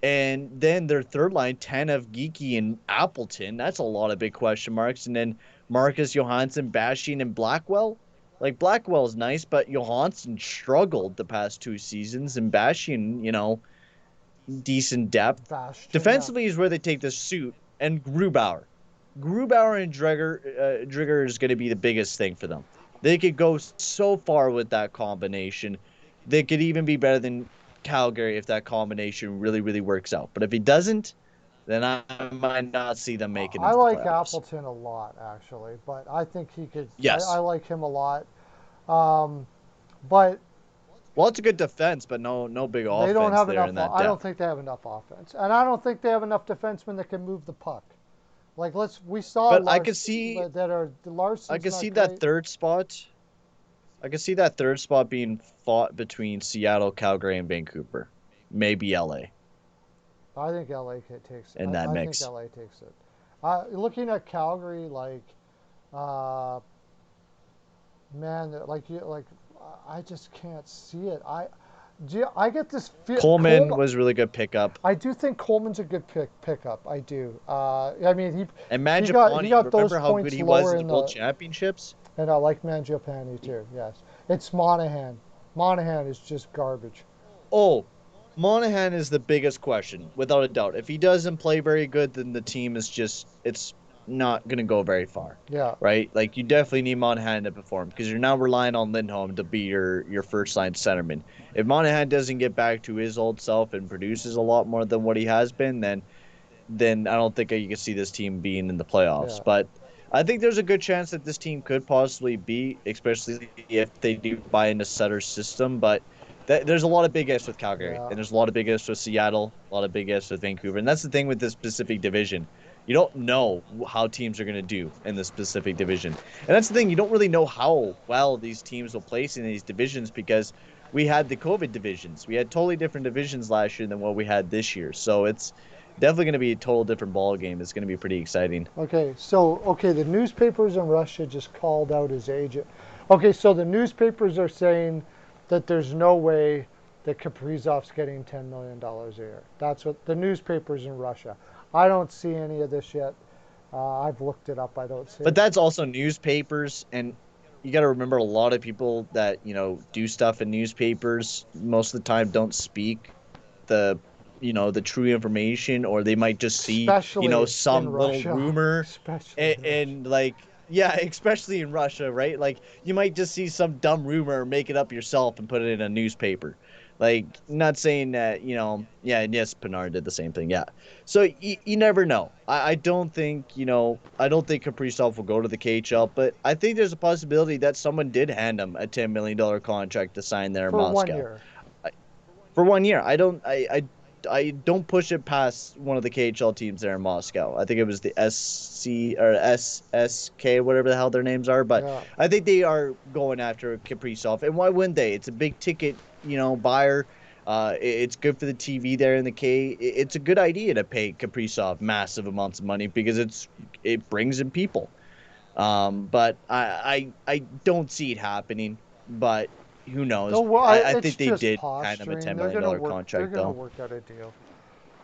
And then their third line, Tanev, Geeky, and Appleton, that's a lot of big question marks. And then Marcus Johansson, Bastian, and Blackwell. Like, Blackwell's nice, but Johansson struggled the past 2 seasons, and Bastian, decent depth. Bastion. Yeah. Defensively is where they take the suit, and Grubauer. Grubauer and Drigger is going to be the biggest thing for them. They could go so far with that combination. They could even be better than Calgary if that combination really, really works out. But if he doesn't, then I might not see them make it I into the like playoffs. Appleton a lot actually, but I think he could. I Yes. like him a lot. Um, but Well, it's a good defense, but no big they don't offense have there enough. in that I don't depth. think they have enough offense, and I don't think they have enough defensemen that can move the puck. Like we saw But I Larson's could see not that great. third spot. I could see that third spot being fought between Seattle, Calgary, and Vancouver. Maybe LA I think takes. in that I think mix. LA takes it. Looking at Calgary, like, uh, man, I just can't see it. I get this feel. Coleman was a really good pickup. I do think Coleman's a good pickup. I do. I mean, And he Mangiapane, got those remember how good points he was lower in the in World the. Championships? And I like Mangiapane too. Yes, it's Monahan. Monahan is just garbage. Oh, Monahan is the biggest question, without a doubt. If he doesn't play very good, then the team is it's not going to go very far, Yeah, right? Like, you definitely need Monahan to perform, because you're now relying on Lindholm to be your first line centerman. If Monahan doesn't get back to his old self and produces a lot more than what he has been, then I don't think you can see this team being in the playoffs. yeah, But I think there's a good chance that this team could possibly be, especially if they do buy into Sutter's system. But there's a lot of big ifs with Calgary, yeah. and there's a lot of big ifs with Seattle, a lot of big ifs with Vancouver. And that's the thing with this specific division. You don't know how teams are going to do in this specific division. And that's the thing. You don't really know how well these teams will place in these divisions, because we had the COVID divisions. We had totally different divisions last year than what we had this year. So it's definitely going to be a total different ball game. It's going to be pretty exciting. Okay, so the newspapers in Russia just called out his agent. Okay, so the newspapers are saying that there's no way that Kaprizov's getting $10 million a year. That's what the newspapers in Russia. I don't see any of this yet. I've looked it up. I don't see But it. that's also newspapers, and you got to remember a lot of people that do stuff in newspapers most of the time don't speak the the true information, or they might just see Especially in some little Russia. rumor Especially and, in Russia. and like yeah, especially in Russia, right? Like you might just see some dumb rumor, make it up yourself and put it in a newspaper. Like, not saying that yeah, and yes, Pinard did the same thing, yeah. So you never know. I don't think I don't think Kaprizov will go to the KHL, but I think there's a possibility that someone did hand him a $10 million contract to sign there in For one Moscow. year. For one year. I don't push it past one of the KHL teams there in Moscow. I think it was the SC or SSK, whatever the hell their names are. But Yeah. I think they are going after Kaprizov. And why wouldn't they? It's a big ticket, buyer. It's good for the TV there in the K. It's a good idea to pay Kaprizov massive amounts of money because it brings in people. But I don't see it happening. But who knows? No, well, I it's think they just did hand him a posturing. $10 They're million gonna work. They're contract gonna though. work out a deal.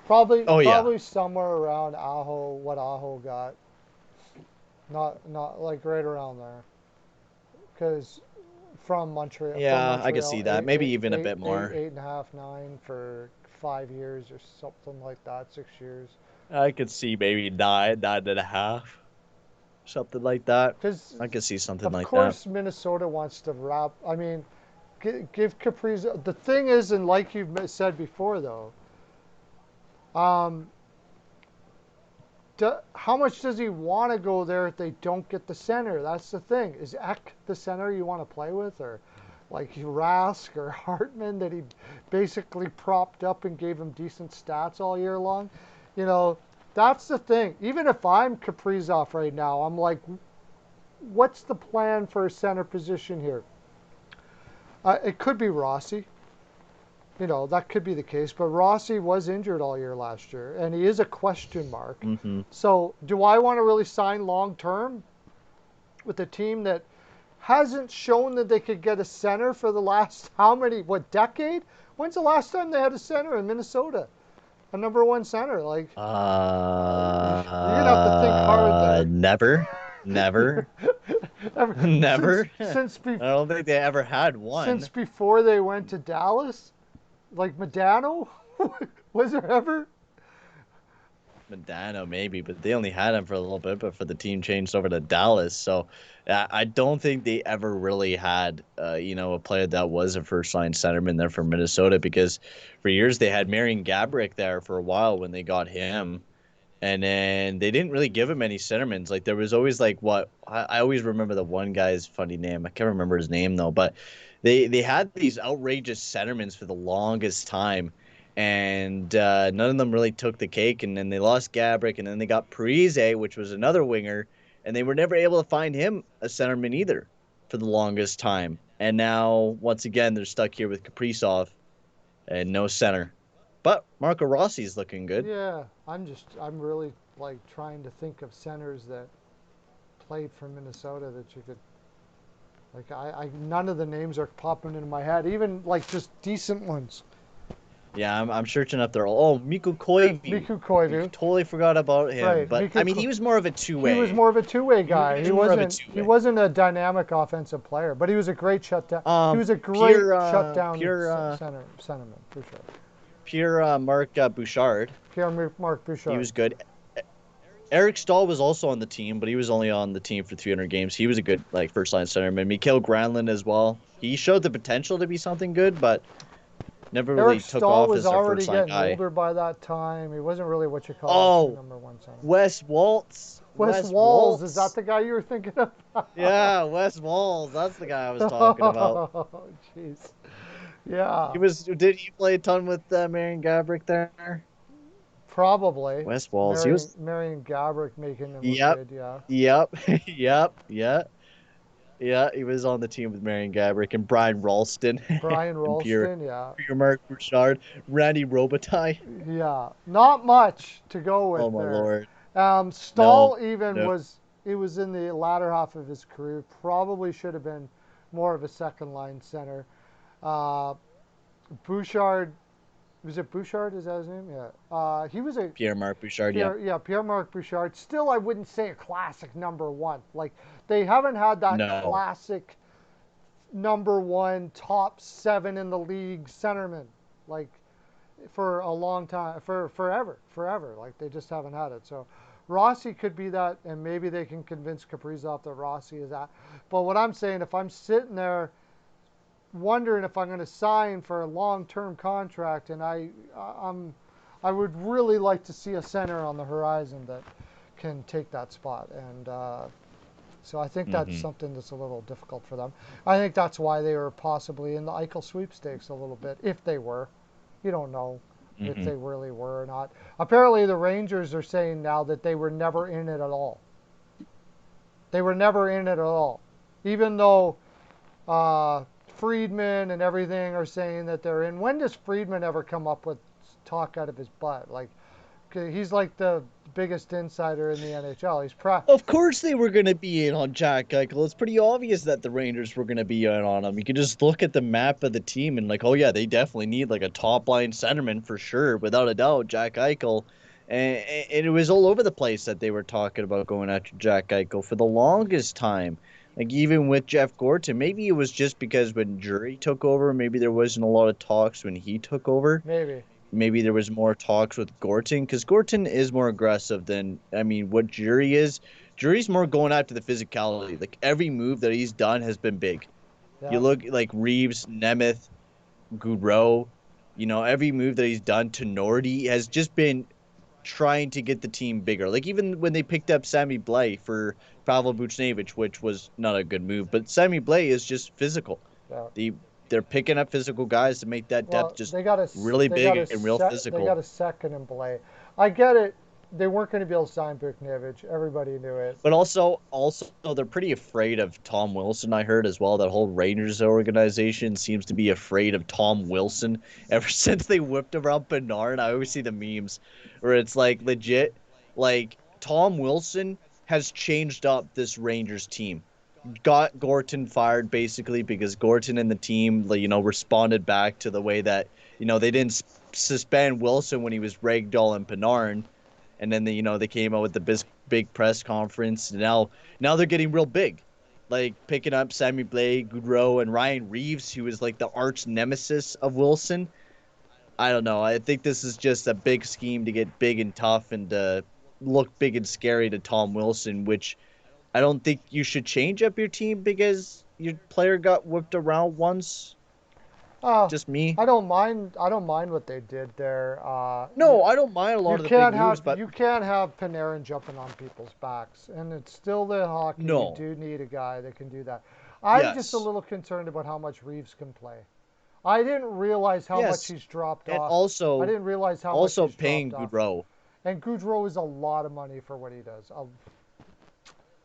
Probably, Oh yeah. probably somewhere around Aho, what Aho got. Not like right around there. Because from Montreal, Yeah, I could see that. Maybe even a bit more. 8.5, 9 for 5 years or something like that, 6 years. I could see maybe 9.5, something like that. Because I could see something of like that. course Minnesota wants to wrap. I mean, give Kaprizov. The thing is, and like you've said before, though, um, how much does he want to go there if they don't get the center? That's the thing. Is Eck the center you want to play with, or like Rask or Hartman that he basically propped up and gave him decent stats all year long? You know, that's the thing. Even if I'm Kaprizov right now, I'm like, what's the plan for a center position here? It could be Rossi. That could be the case. But Rossi was injured all year last year, and he is a question mark. Mm-hmm. So do I want to really sign long term with a team that hasn't shown that they could get a center for the last decade? When's the last time they had a center in Minnesota? A number one center? Like, you're gonna have to think hard there. Never. Never. I don't think they ever had one. Since before they went to Dallas? Like Modano? Was there ever? Modano maybe, but they only had him for a little bit before the team changed over to Dallas. So I don't think they ever really had, a player that was a first-line centerman there for Minnesota, because for years they had Marian Gaborik there for a while when they got him. And then they didn't really give him any centermans. Like, there was always I always remember the one guy's funny name. I can't remember his name though, but they had these outrageous centermans for the longest time, and none of them really took the cake. And then they lost Gabrick, and then they got Parise, which was another winger, and they were never able to find him a centerman either for the longest time. And now once again they're stuck here with Kaprizov and no center. But Marco Rossi's looking good. Yeah, I'm really like trying to think of centers that played for Minnesota that you could, like, none of the names are popping into my head, even like just decent ones. Yeah, I'm searching up there. Oh, Mikko Koivu. Mikko Koivu. Totally forgot about him. Right, But Mikko he was more of a two-way. He was more of a two-way guy. He was He wasn't a dynamic offensive player, but he was a great shutdown. He was a great shutdown centerman for sure. Pierre-Marc Bouchard. Pierre-Marc Bouchard. He was good. Eric Stahl was also on the team, but he was only on the team for 300 games. He was a good first-line centerman. Mikael Granlund as well. He showed the potential to be something good, but never really took off as a first-line guy. Eric Stahl was already getting older by that time. He wasn't really what you call a number one center. Wes Waltz. Wes Walz. Is that the guy you were thinking of? Yeah, Wes Walz. That's the guy I was talking about. Oh, jeez. Yeah. Did he play a ton with Marian Gaborik there? Probably. Wes Walz. Marian Gaborik making him Yep. look good, yeah. Yep. Yep. Yeah, he was on the team with Marion Gaborik and Brian Ralston Brian and Ralston, yeah. Marc Bouchard, Randy Robitaille. Yeah, not much to go with Oh my there. lord. No, Stahl even no. was, he was in the latter half of his career, probably should have been more of a second line center. Uh, Bouchard, was it Bouchard? Is that his name? Yeah. He was a Pierre-Marc Bouchard, yeah. Pierre-Marc Bouchard. Still, I wouldn't say a classic number one. Like they haven't had that No. classic number one, top seven in the league centerman. Like for a long time, for forever. Like they just haven't had it. So Rossi could be that, and maybe they can convince Kaprizov that Rossi is that. But what I'm saying, if I'm sitting there wondering if I'm going to sign for a long-term contract, and I would really like to see a center on the horizon that can take that spot, and so I think that's Hmm. something that's a little difficult for them. I think that's why they were possibly in the Eichel sweepstakes a little bit, if they were. You don't know if Hmm. they really were or not. Apparently, the Rangers are saying now that they were never in it at all. They were never in it at all, even though Friedman and everything are saying that they're in. When does Friedman ever come up with talk out of his butt? Like, 'cause he's like the biggest insider in the NHL. Of course they were going to be in on Jack Eichel. It's pretty obvious that the Rangers were going to be in on him. You could just look at the map of the team and like, oh yeah, they definitely need like a top line centerman for sure, without a doubt, Jack Eichel. And it was all over the place that they were talking about going after Jack Eichel for the longest time. Like even with Jeff Gorton, maybe it was just because when Jury took over, maybe there wasn't a lot of talks when he took over. Maybe. Maybe there was more talks with Gorton because Gorton is more aggressive than I mean what Jury is. Jury's more going after the physicality. Like every move that he's done has been big. You Yeah. look like Reeves, Nemeth, Goudreau. Every move that he's done to Nordy has just been trying to get the team bigger. Like even when they picked up Sammy Blais for Pavel Buchnevich, which was not a good move, but Sammy Blais is just physical. Yeah. They they're picking up physical guys to make that depth Well, just they got a really big and real they got physical. a second in play. I get it. They weren't going to be able to sign Buchnevich. Everybody knew it. But also they're pretty afraid of Tom Wilson. I heard as well that whole Rangers organization seems to be afraid of Tom Wilson ever since they whipped around Bernard. I always see the memes where it's like legit, like Tom Wilson has changed up this Rangers team. Got Gorton fired basically because Gorton and the team, like, responded back to the way that they didn't suspend Wilson when he was ragdoll and Panarin, and then they came out with the big press conference. And now they're getting real big, like picking up Sammy Blais, Goudreau, and Ryan Reeves, who is like the arch nemesis of Wilson. I don't know. I think this is just a big scheme to get big and tough and to look big and scary to Tom Wilson, which I don't think you should change up your team because your player got whipped around once. Oh, Just me. I don't mind. I don't mind what they did there. No, I don't mind a lot of the big moves, but You can't have Panarin jumping on people's backs, and it's still the hockey. You no. do need a guy that can do that. I'm just a Yes. little concerned about how much Reeves can play. I didn't realize how much Yes. he's dropped And off. I didn't realize how much also he's paying dropped off. Goudreau, And Goudreau is a lot of money for what he does.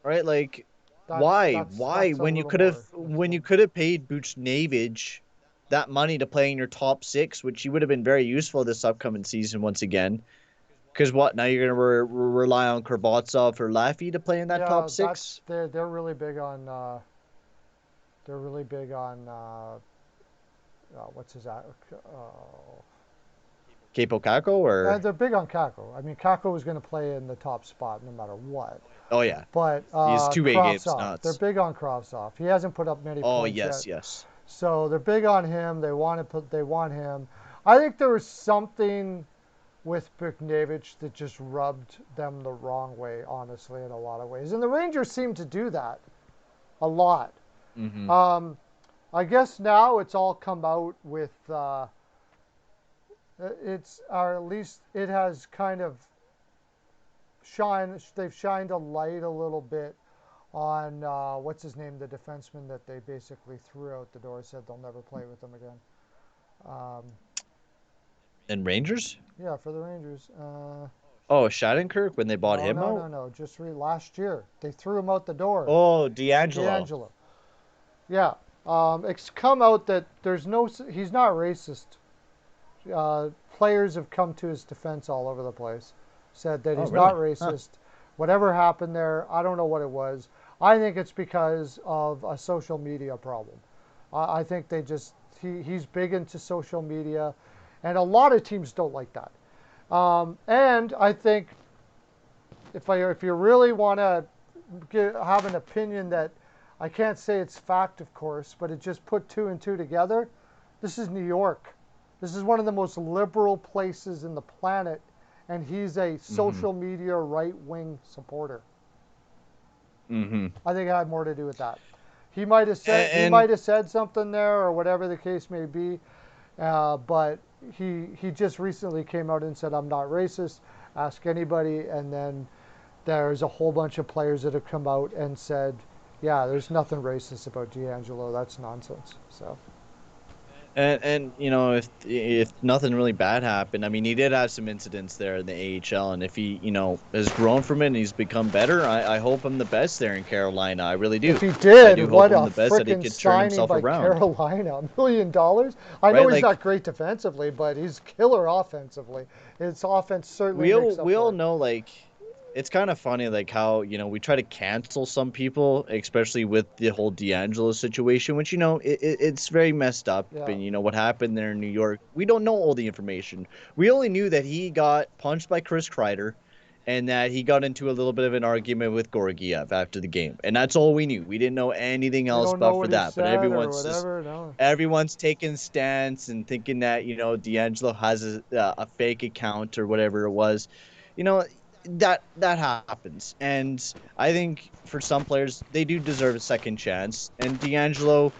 right? Like why? Why That's a when you little could have more. when you could have paid Buchnevich that money to play in your top six, which he would have been very useful this upcoming season once again. Because what now you're gonna rely on Kurbatsov or Laffy to play in that top Yeah, six? they're really big on they're really big on what's his Capo Caco or they're big on Kako. I mean, Kako was going to play in the top spot no matter what. oh yeah, But these two-way games Kravtsov, they're nuts. big on Kravtsov. He hasn't put up many Oh points yes, yet, yes. so they're big on him. They want him. I think there was something with Buchnevich that just rubbed them the wrong way, honestly, in a lot of ways. And the Rangers seem to do that a lot. Hmm. I guess now it's all come out with it's or at least it has kind of they've shined a light a little bit on what's his name, the defenseman that they basically threw out the door, said they'll never play with them again. Um, And Rangers? yeah, for the Rangers. Oh, Shattenkirk when they bought No, him no, out? no, no. Just last year they threw him out the door. Oh, D'Angelo. D'Angelo. Yeah. It's come out that he's not racist. Players have come to his defense all over the place, said that Oh, he's not really? Huh. racist. Whatever happened there, I don't know what it was. I think it's because of a social media problem. I think he's big into social media, and a lot of teams don't like that. And I think if you really want to have an opinion that I can't say it's fact, of course, but it just put two and two together. This is New York. This is one of the most liberal places in the planet, and he's a Mm-hmm. social media right wing supporter. Mm-hmm. I think it had more to do with that. He And might have said something there or whatever the case may be, but he just recently came out and said I'm not racist. Ask anybody, and then there's a whole bunch of players that have come out and said, yeah, there's nothing racist about D'Angelo. That's nonsense. So, and if nothing really bad happened, I mean he did have some incidents there in the AHL, and if he has grown from it and he's become better, I hope him the best there in Carolina. I really if do. he I did, do hope what him a the best that he frickin' could turn signing himself by around. Carolina. $1 million? I know Right? he's Like not great defensively, but he's killer offensively. His offense certainly we makes all up we for all it. know, like it's kind of funny like how we try to cancel some people, especially with the whole D'Angelo situation, which it's very messed up. Yeah. And what happened there in New York, we don't know all the information. We only knew that he got punched by Chris Kreider and that he got into a little bit of an argument with Gorgiev after the game, and that's all we knew. We didn't know anything We else don't know but for what he that. But said or whatever. No. everyone's taking stance and thinking that D'Angelo has a fake account or whatever it was. You know that happens, and I think for some players they do deserve a second chance. And D'Angelo,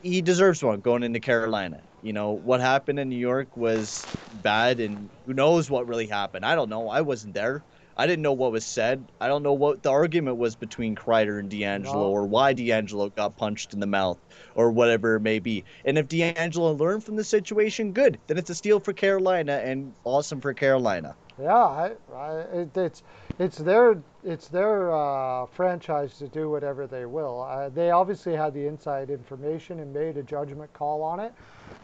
he deserves one going into Carolina. What happened in New York was bad, and who knows what really happened. I don't know. I wasn't there. I didn't know what was said. I don't know what the argument was between Kreider and D'Angelo, No. or why D'Angelo got punched in the mouth, or whatever it may be. And if D'Angelo learned from the situation, good. Then it's a steal for Carolina and awesome for Carolina. Yeah, it's their franchise to do whatever they will. They obviously had the inside information and made a judgment call on it,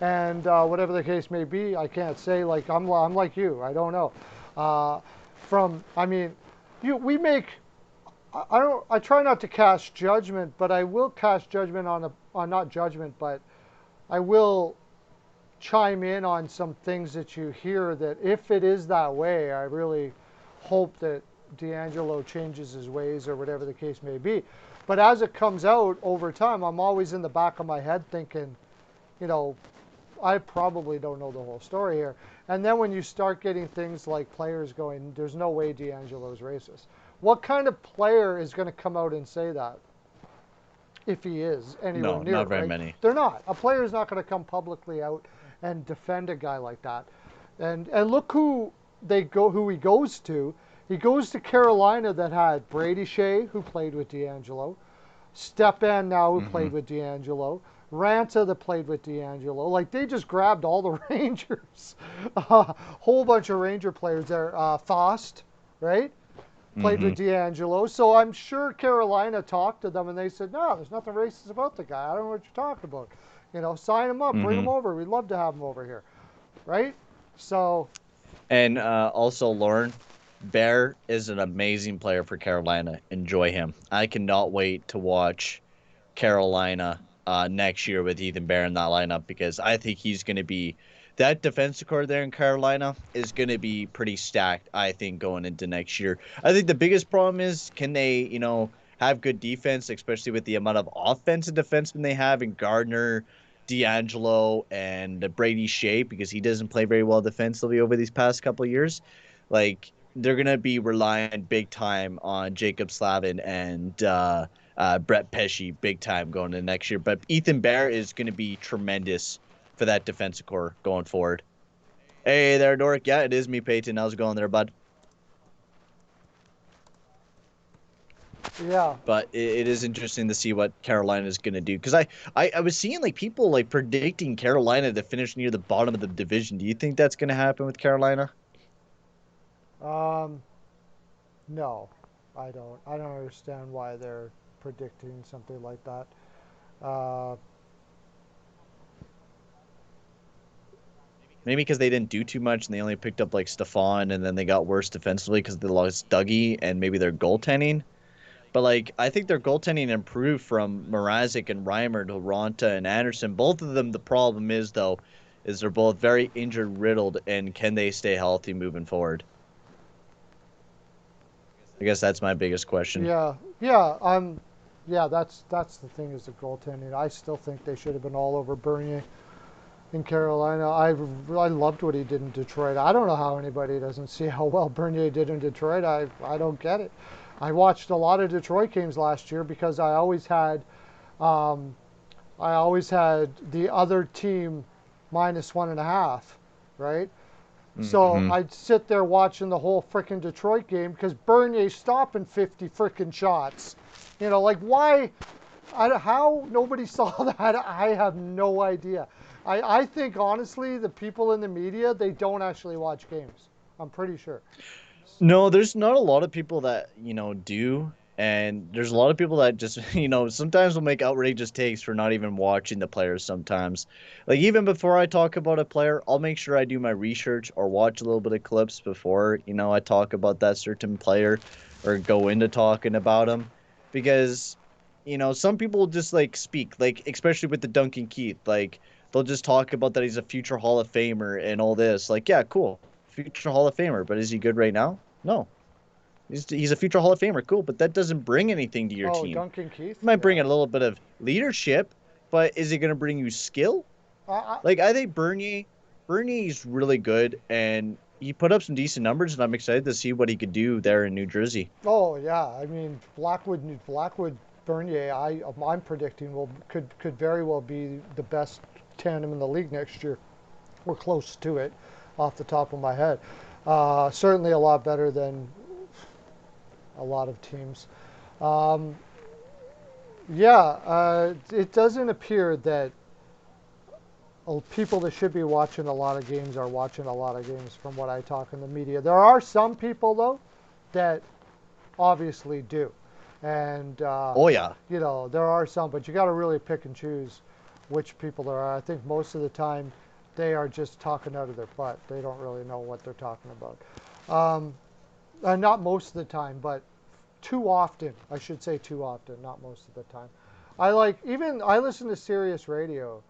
and whatever the case may be, I can't say. Like I'm like you, I don't know. Uh, I mean, we make. I don't. I try not to cast judgment, but I will cast judgment on not judgment, but I will chime in on some things that you hear that if it is that way, I really hope that D'Angelo changes his ways or whatever the case may be. But as it comes out over time, I'm always in the back of my head thinking, you know, I probably don't know the whole story here. And then when you start getting things like players going, there's no way D'Angelo's racist. What kind of player is going to come out and say that? If he is anywhere No, near not it, very right? many. They're not. A player is not going to come publicly out and defend a guy like that. And look who he goes to. He goes to Carolina that had Brady Shea, who played with D'Angelo, Stepan now, who Hmm. played with D'Angelo, Ranta that played with D'Angelo. Like they just grabbed all the Rangers, a whole bunch of Ranger players there. Faust, right? Played Hmm. with D'Angelo. So I'm sure Carolina talked to them and they said, no, there's nothing racist about the guy. I don't know what you're talking about. Sign him up, bring him Hmm. over. We'd love to have him over here, right? So, And also, Lauren, Bear is an amazing player for Carolina. Enjoy him. I cannot wait to watch Carolina next year with Ethan Bear in that lineup, because I think he's going to be that defensive core there in Carolina is going to be pretty stacked. I think going into next year, I think the biggest problem is, can they have good defense, especially with the amount of offensive defensemen they have in Gardner, D'Angelo, and Brady Shea, because he doesn't play very well defensively over these past couple of years. Like they're gonna be relying big time on Jacob Slavin and Brett Pesci big time going into next year. But Ethan Bear is going to be tremendous for that defensive core going forward. Hey there, Doric. Yeah, it is me, Peyton. How's it going there, bud? yeah. But it is interesting to see what Carolina is going to do, because I was seeing like people like predicting Carolina to finish near the bottom of the division. Do you think that's going to happen with Carolina? Um, no, I don't. I don't understand why they're predicting something like that. Uh, Maybe because they didn't do too much and they only picked up like Stefan, and then they got worse defensively because they lost Dougie and maybe their goaltending. But like I think their goaltending improved from Mrazek and Reimer to Ronta and Anderson. Both of them, the problem is though, is they're both very injured riddled, and can they stay healthy moving forward? I guess that's my biggest question. yeah, yeah, yeah. That's the thing is the goaltending. I still think they should have been all over Bernier in Carolina. I loved what he did in Detroit. I don't know how anybody doesn't see how well Bernier did in Detroit. I don't get it. I watched a lot of Detroit games last year because um, I always had the other team -1.5, right? So Hmm. I'd sit there watching the whole freaking Detroit game because Bernier's stopping 50 freaking shots. Like why? How nobody saw that, I have no idea. I think honestly, the people in the media, they don't actually watch games. I'm pretty sure. No, there's not a lot of people that, do. And there's a lot of people that just, sometimes will make outrageous takes for not even watching the players sometimes. Like, even before I talk about a player, I'll make sure I do my research or watch a little bit of clips before, I talk about that certain player or go into talking about him. Because, some people just like speak, like, especially with the Duncan Keith, like, they'll just talk about that he's a future Hall of Famer and all this. Like, yeah, cool. Future Hall of Famer, but is he good right now? No. He's a future Hall of Famer, cool, but that doesn't bring anything to your Oh, team. Duncan Keith? It might bring Yeah. a little bit of leadership, but is it going to bring you skill? I, Like I think Bernier's really good, and he put up some decent numbers, and I'm excited to see what he could do there in New Jersey. oh yeah. I mean, Blackwood Bernier. I'm predicting will could very well be the best tandem in the league next year. We're close to it, off the top of my head. Certainly a lot better than a lot of teams. Um, yeah, it doesn't appear that people that should be watching a lot of games are watching a lot of games from what I talk in the media. There are some people, though, that obviously do. And, Oh yeah. there are some, but you got to really pick and choose which people there are. I think most of the time they are just talking out of their butt. They don't really know what they're talking about. Um, not most of the time, but too often. I should say too often, not most of the time. I listen to Sirius Radio,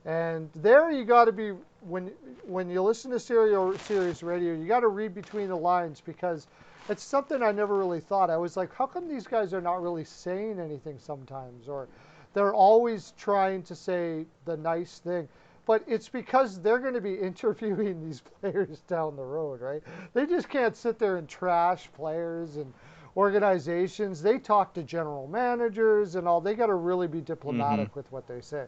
and there you got to be when you listen to Sirius Radio, you got to read between the lines because it's something I never really thought. I was like, how come these guys are not really saying anything sometimes, or they're always trying to say the nice thing. But it's because they're going to be interviewing these players down the road, right? They just can't sit there and trash players and organizations. They talk to general managers and all. They got to really be Hmm. diplomatic with what they say.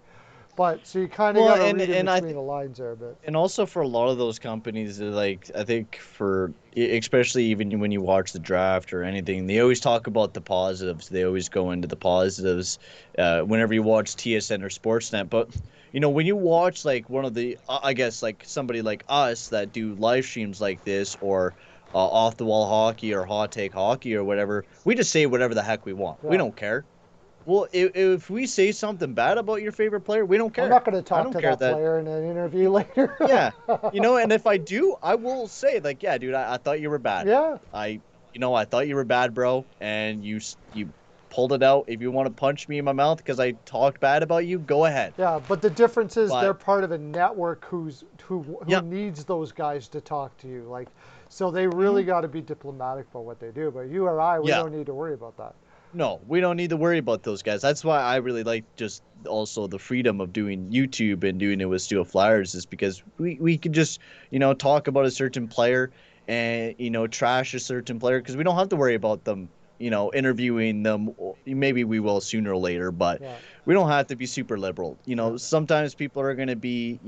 But so you kind of Well, got to and read in and I between th- the lines there a bit. and also for a lot of those companies, like I think especially even when you watch the draft or anything, they always talk about the positives. They always go into the positives whenever you watch TSN or Sportsnet. But when you watch like one of the, I guess like somebody like us that do live streams like this or off the wall hockey or hot take hockey or whatever, we just say whatever the heck we want. We Yeah. don't care. Well, if we say something bad about your favorite player, we don't I'm care. not going to I talk don't to care that that. player in an interview later. Yeah, and if I do, I will say like, yeah, dude, I thought you were bad. Yeah. I, I thought you were bad, bro, and you pulled it out. If you want to punch me in my mouth because I talked bad about you, go ahead. Yeah, but the difference is they're But part of a network who yeah, needs those guys to talk to you. Like, so they really hmm got to be diplomatic about what they do. But you or I, we yeah, don't need to worry about that. no, we don't need to worry about those guys. That's why I really like just also the freedom of doing YouTube and doing it with Steel Flyers is because we could just, talk about a certain player and, trash a certain player because we don't have to worry about them, interviewing them. Maybe we will sooner or later, but Yeah, we don't have to be super liberal. yeah, Sometimes people are going to be,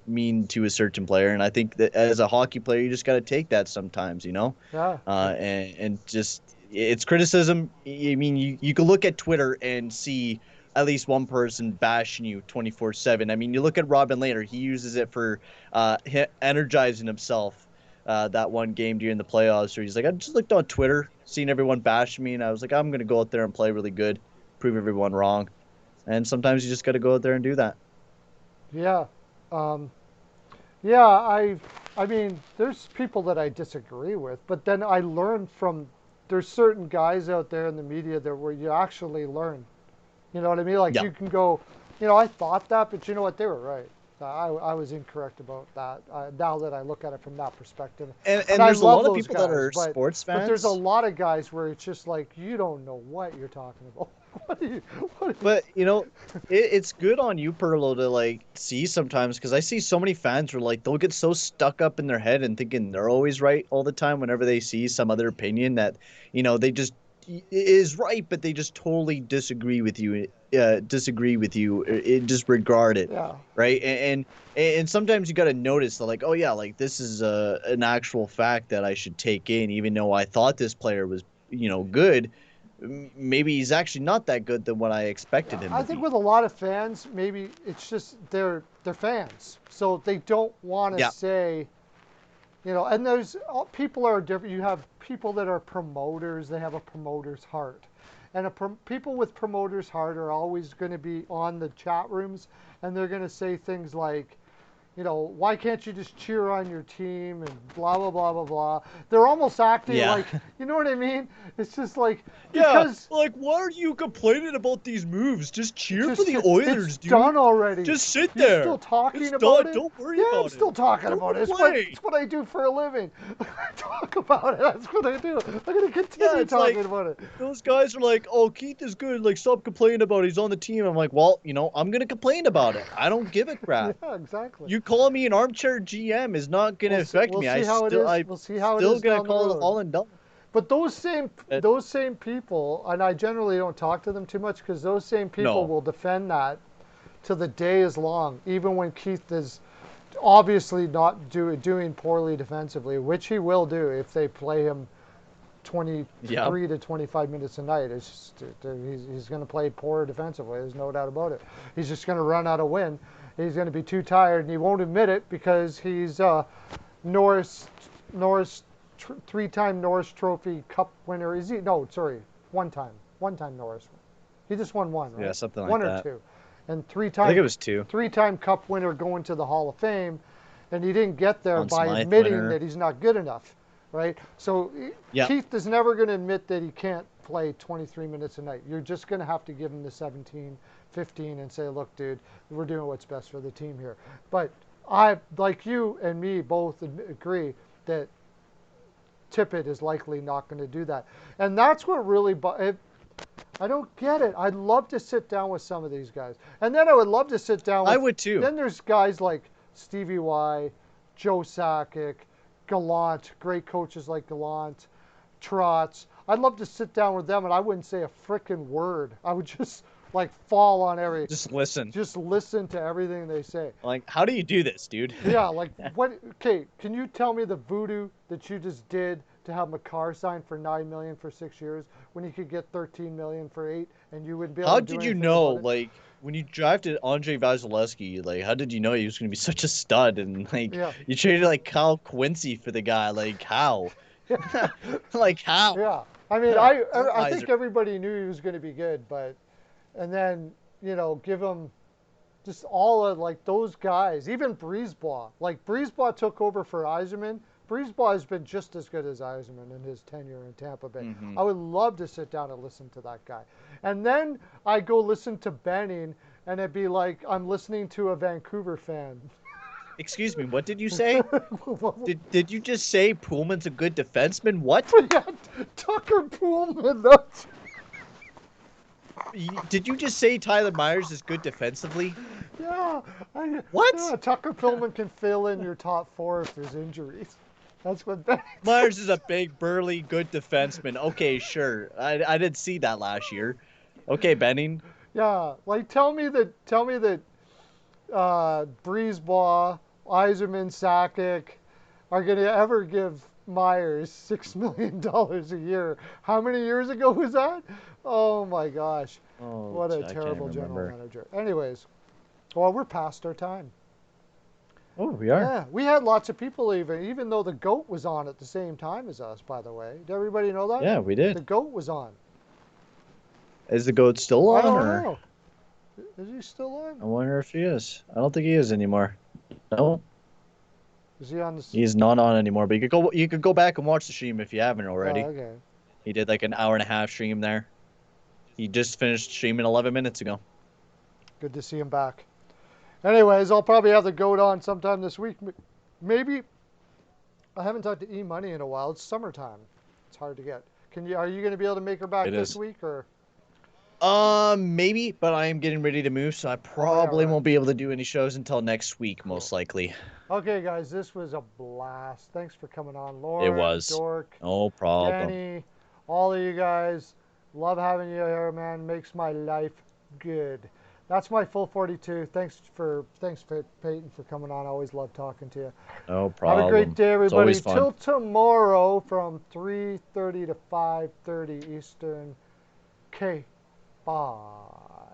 mean to a certain player. And I think that as a hockey player, you just got to take that sometimes. yeah, And just it's criticism. I mean, you can look at Twitter and see at least one person bashing you 24/7. I mean, you look at Robin Lehner; he uses it for energizing himself. That one game during the playoffs, where he's like, I just looked on Twitter, seeing everyone bash me, and I was like, I'm gonna go out there and play really good, prove everyone wrong. and sometimes you just got to go out there and do that. Yeah. Um, yeah, I mean, there's people that I disagree with, but then I learn from there's certain guys out there in the media that where you actually learn. You know what I mean? Like Yeah, you can go, I thought that, but you know what? They were right. I was incorrect about that. Now that I look at it from that perspective, and and I there's a love lot of those people that guys, are but sports there's a fans. lot of guys where it's just like you don't know what you're talking about. what are you? What are you? But it's good on you, Perlo, to like see sometimes because I see so many fans where like they'll get so stuck up in their head and thinking they're always right all the time whenever they see some other opinion that they just is right, but they just totally disagree with you, disregard it, Yeah. right? And sometimes you got to notice that like, oh yeah, like this is an actual fact that I should take in, even though I thought this player was good. Maybe he's actually not that good than what I expected him I to think be. with a lot of fans, maybe it's just they're fans, so they don't want to Yeah. say, And there's people are different. You have people that are promoters; they have a promoter's heart, and people with promoter's heart are always going to be on the chat rooms, and they're going to say things like, why can't you just cheer on your team and blah, blah, blah, blah, blah. They're almost acting Yeah. like, you know what I mean? It's just like, Yeah, because like why are you complaining about these moves? Just cheer for just, the it's Oilers, dude. done already. Just sit You're still there. talking It's about done. it? Don't worry Yeah, I'm about it. still talking Don't about it. complain. It's what I do for a living. I talk about it. That's what I do. I'm going to Yeah, continue it's talking like about it. those guys are like, "Oh, Keith is good. Like, stop complaining about it. He's on the team." I'm like, "Well, I'm gonna complain about it. I don't give a crap. Yeah, exactly. You call me an armchair GM is not gonna affect We'll me. see how it is. I'm We'll see how it still is gonna down the call it road. all and done." But those same Uh, those same people, and I generally don't talk to them too much because those same people no. will defend that till the day is long, even when Keith is obviously not doing poorly defensively, which he will do if they play him Yeah. 23 to 25 minutes a night. It's just, he's going to play poor defensively. There's no doubt about it. He's just going to run out of wind. He's going to be too tired, and he won't admit it because he's Norris Norris three-time Norris Trophy Cup winner. Is he? No, sorry, one time Norris. He just won one, Yeah, right? something like One or that. two, and I think it was two. three-time Cup winner going to the Hall of Fame, and he didn't get there Conn by Smythe admitting winner. that he's not good enough, right? So Yeah. Keith is never going to admit that he can't play 23 minutes a night. You're just going to have to give him the 17, 15 and say, look, dude, we're doing what's best for the team here. But I, like you and me, both agree that Tippett is likely not going to do that. And that's what really, I don't get it. I'd love to sit down with some of these guys. And then I would love to sit down I with, would too. then there's guys like Stevie Y, Joe Sakic, Gallant, great coaches like Gallant, Trotz. I'd love to sit down with them and I wouldn't say a frickin' word. I would just like fall on Just listen. just listen to everything they say. Like, how do you do this, dude? Yeah, like what? Okay, can you tell me the voodoo that you just did to have McCarr sign for $9 million for 6 years when he could get $13 million for 8, and you wouldn't be able How to do did you anything know, about it? like, when you drafted Andre Vasilevsky, like, how did you know he was going to be such a stud? And, like, Yeah, you traded, like, Kyle Quincy for the guy. Like, how? Like, how? yeah. I mean, I Fertilizer. think everybody knew he was going to be good, but and then give him just all of like those guys, even Breezeball. Like Breezeball took over for Yzerman. Breezeball has been just as good as Yzerman in his tenure in Tampa Bay. Hmm. I would love to sit down and listen to that guy. And then I go listen to Benning, and it'd be like I'm listening to a Vancouver fan. Excuse me, what did you say? Did you just say Pullman's a good defenseman? What? Yeah, Tucker Poolman. That's, Did you just say Tyler Myers is good defensively? yeah, What? yeah, Tucker Poolman can fill in your top four if there's injuries. That's what Benning Myers is a big, burly, good defenseman. Okay, sure. I did see that last year. Okay, Benning. Yeah, like tell me that Breezeball, Yzerman, Sakic are going to ever give Myers $6 million a year. How many years ago was that? Oh my gosh, Oh, what a I can't terrible general remember. manager. Anyways, well, we're past our time. Oh, we are. Yeah, we had lots of people even though the GOAT was on at the same time as us, by the way. Did everybody know that? Yeah, we The did. GOAT was on. Is the goat still I on, don't or? know. Is he still on? I wonder if he is. I don't think he is anymore. No, Is he on this? he's not on anymore. But you could go back and watch the stream if you haven't Oh, already. okay. He did like an hour and a half stream there. He just finished streaming 11 minutes ago. Good to see him back. Anyways, I'll probably have the goat on sometime this week. Maybe. I haven't talked to E Money in a while. It's summertime. It's hard to get. Are you going to be able to make her back It this is. week or? Maybe, but I am getting ready to move, so I Oh yeah, probably right. won't be able to do any shows until next week, Cool. most likely. Okay, guys, this was a blast. Thanks for coming on, It Lauren, was. Dork, No problem. Danny, all of you guys. Love having you here, man. Makes my life good. That's my full 42. Thanks for Peyton for coming on. I always love talking to you. No Have a great problem. day, It's everybody. always fun. Till tomorrow from 3:30 to 5:30 Eastern. Okay, bye.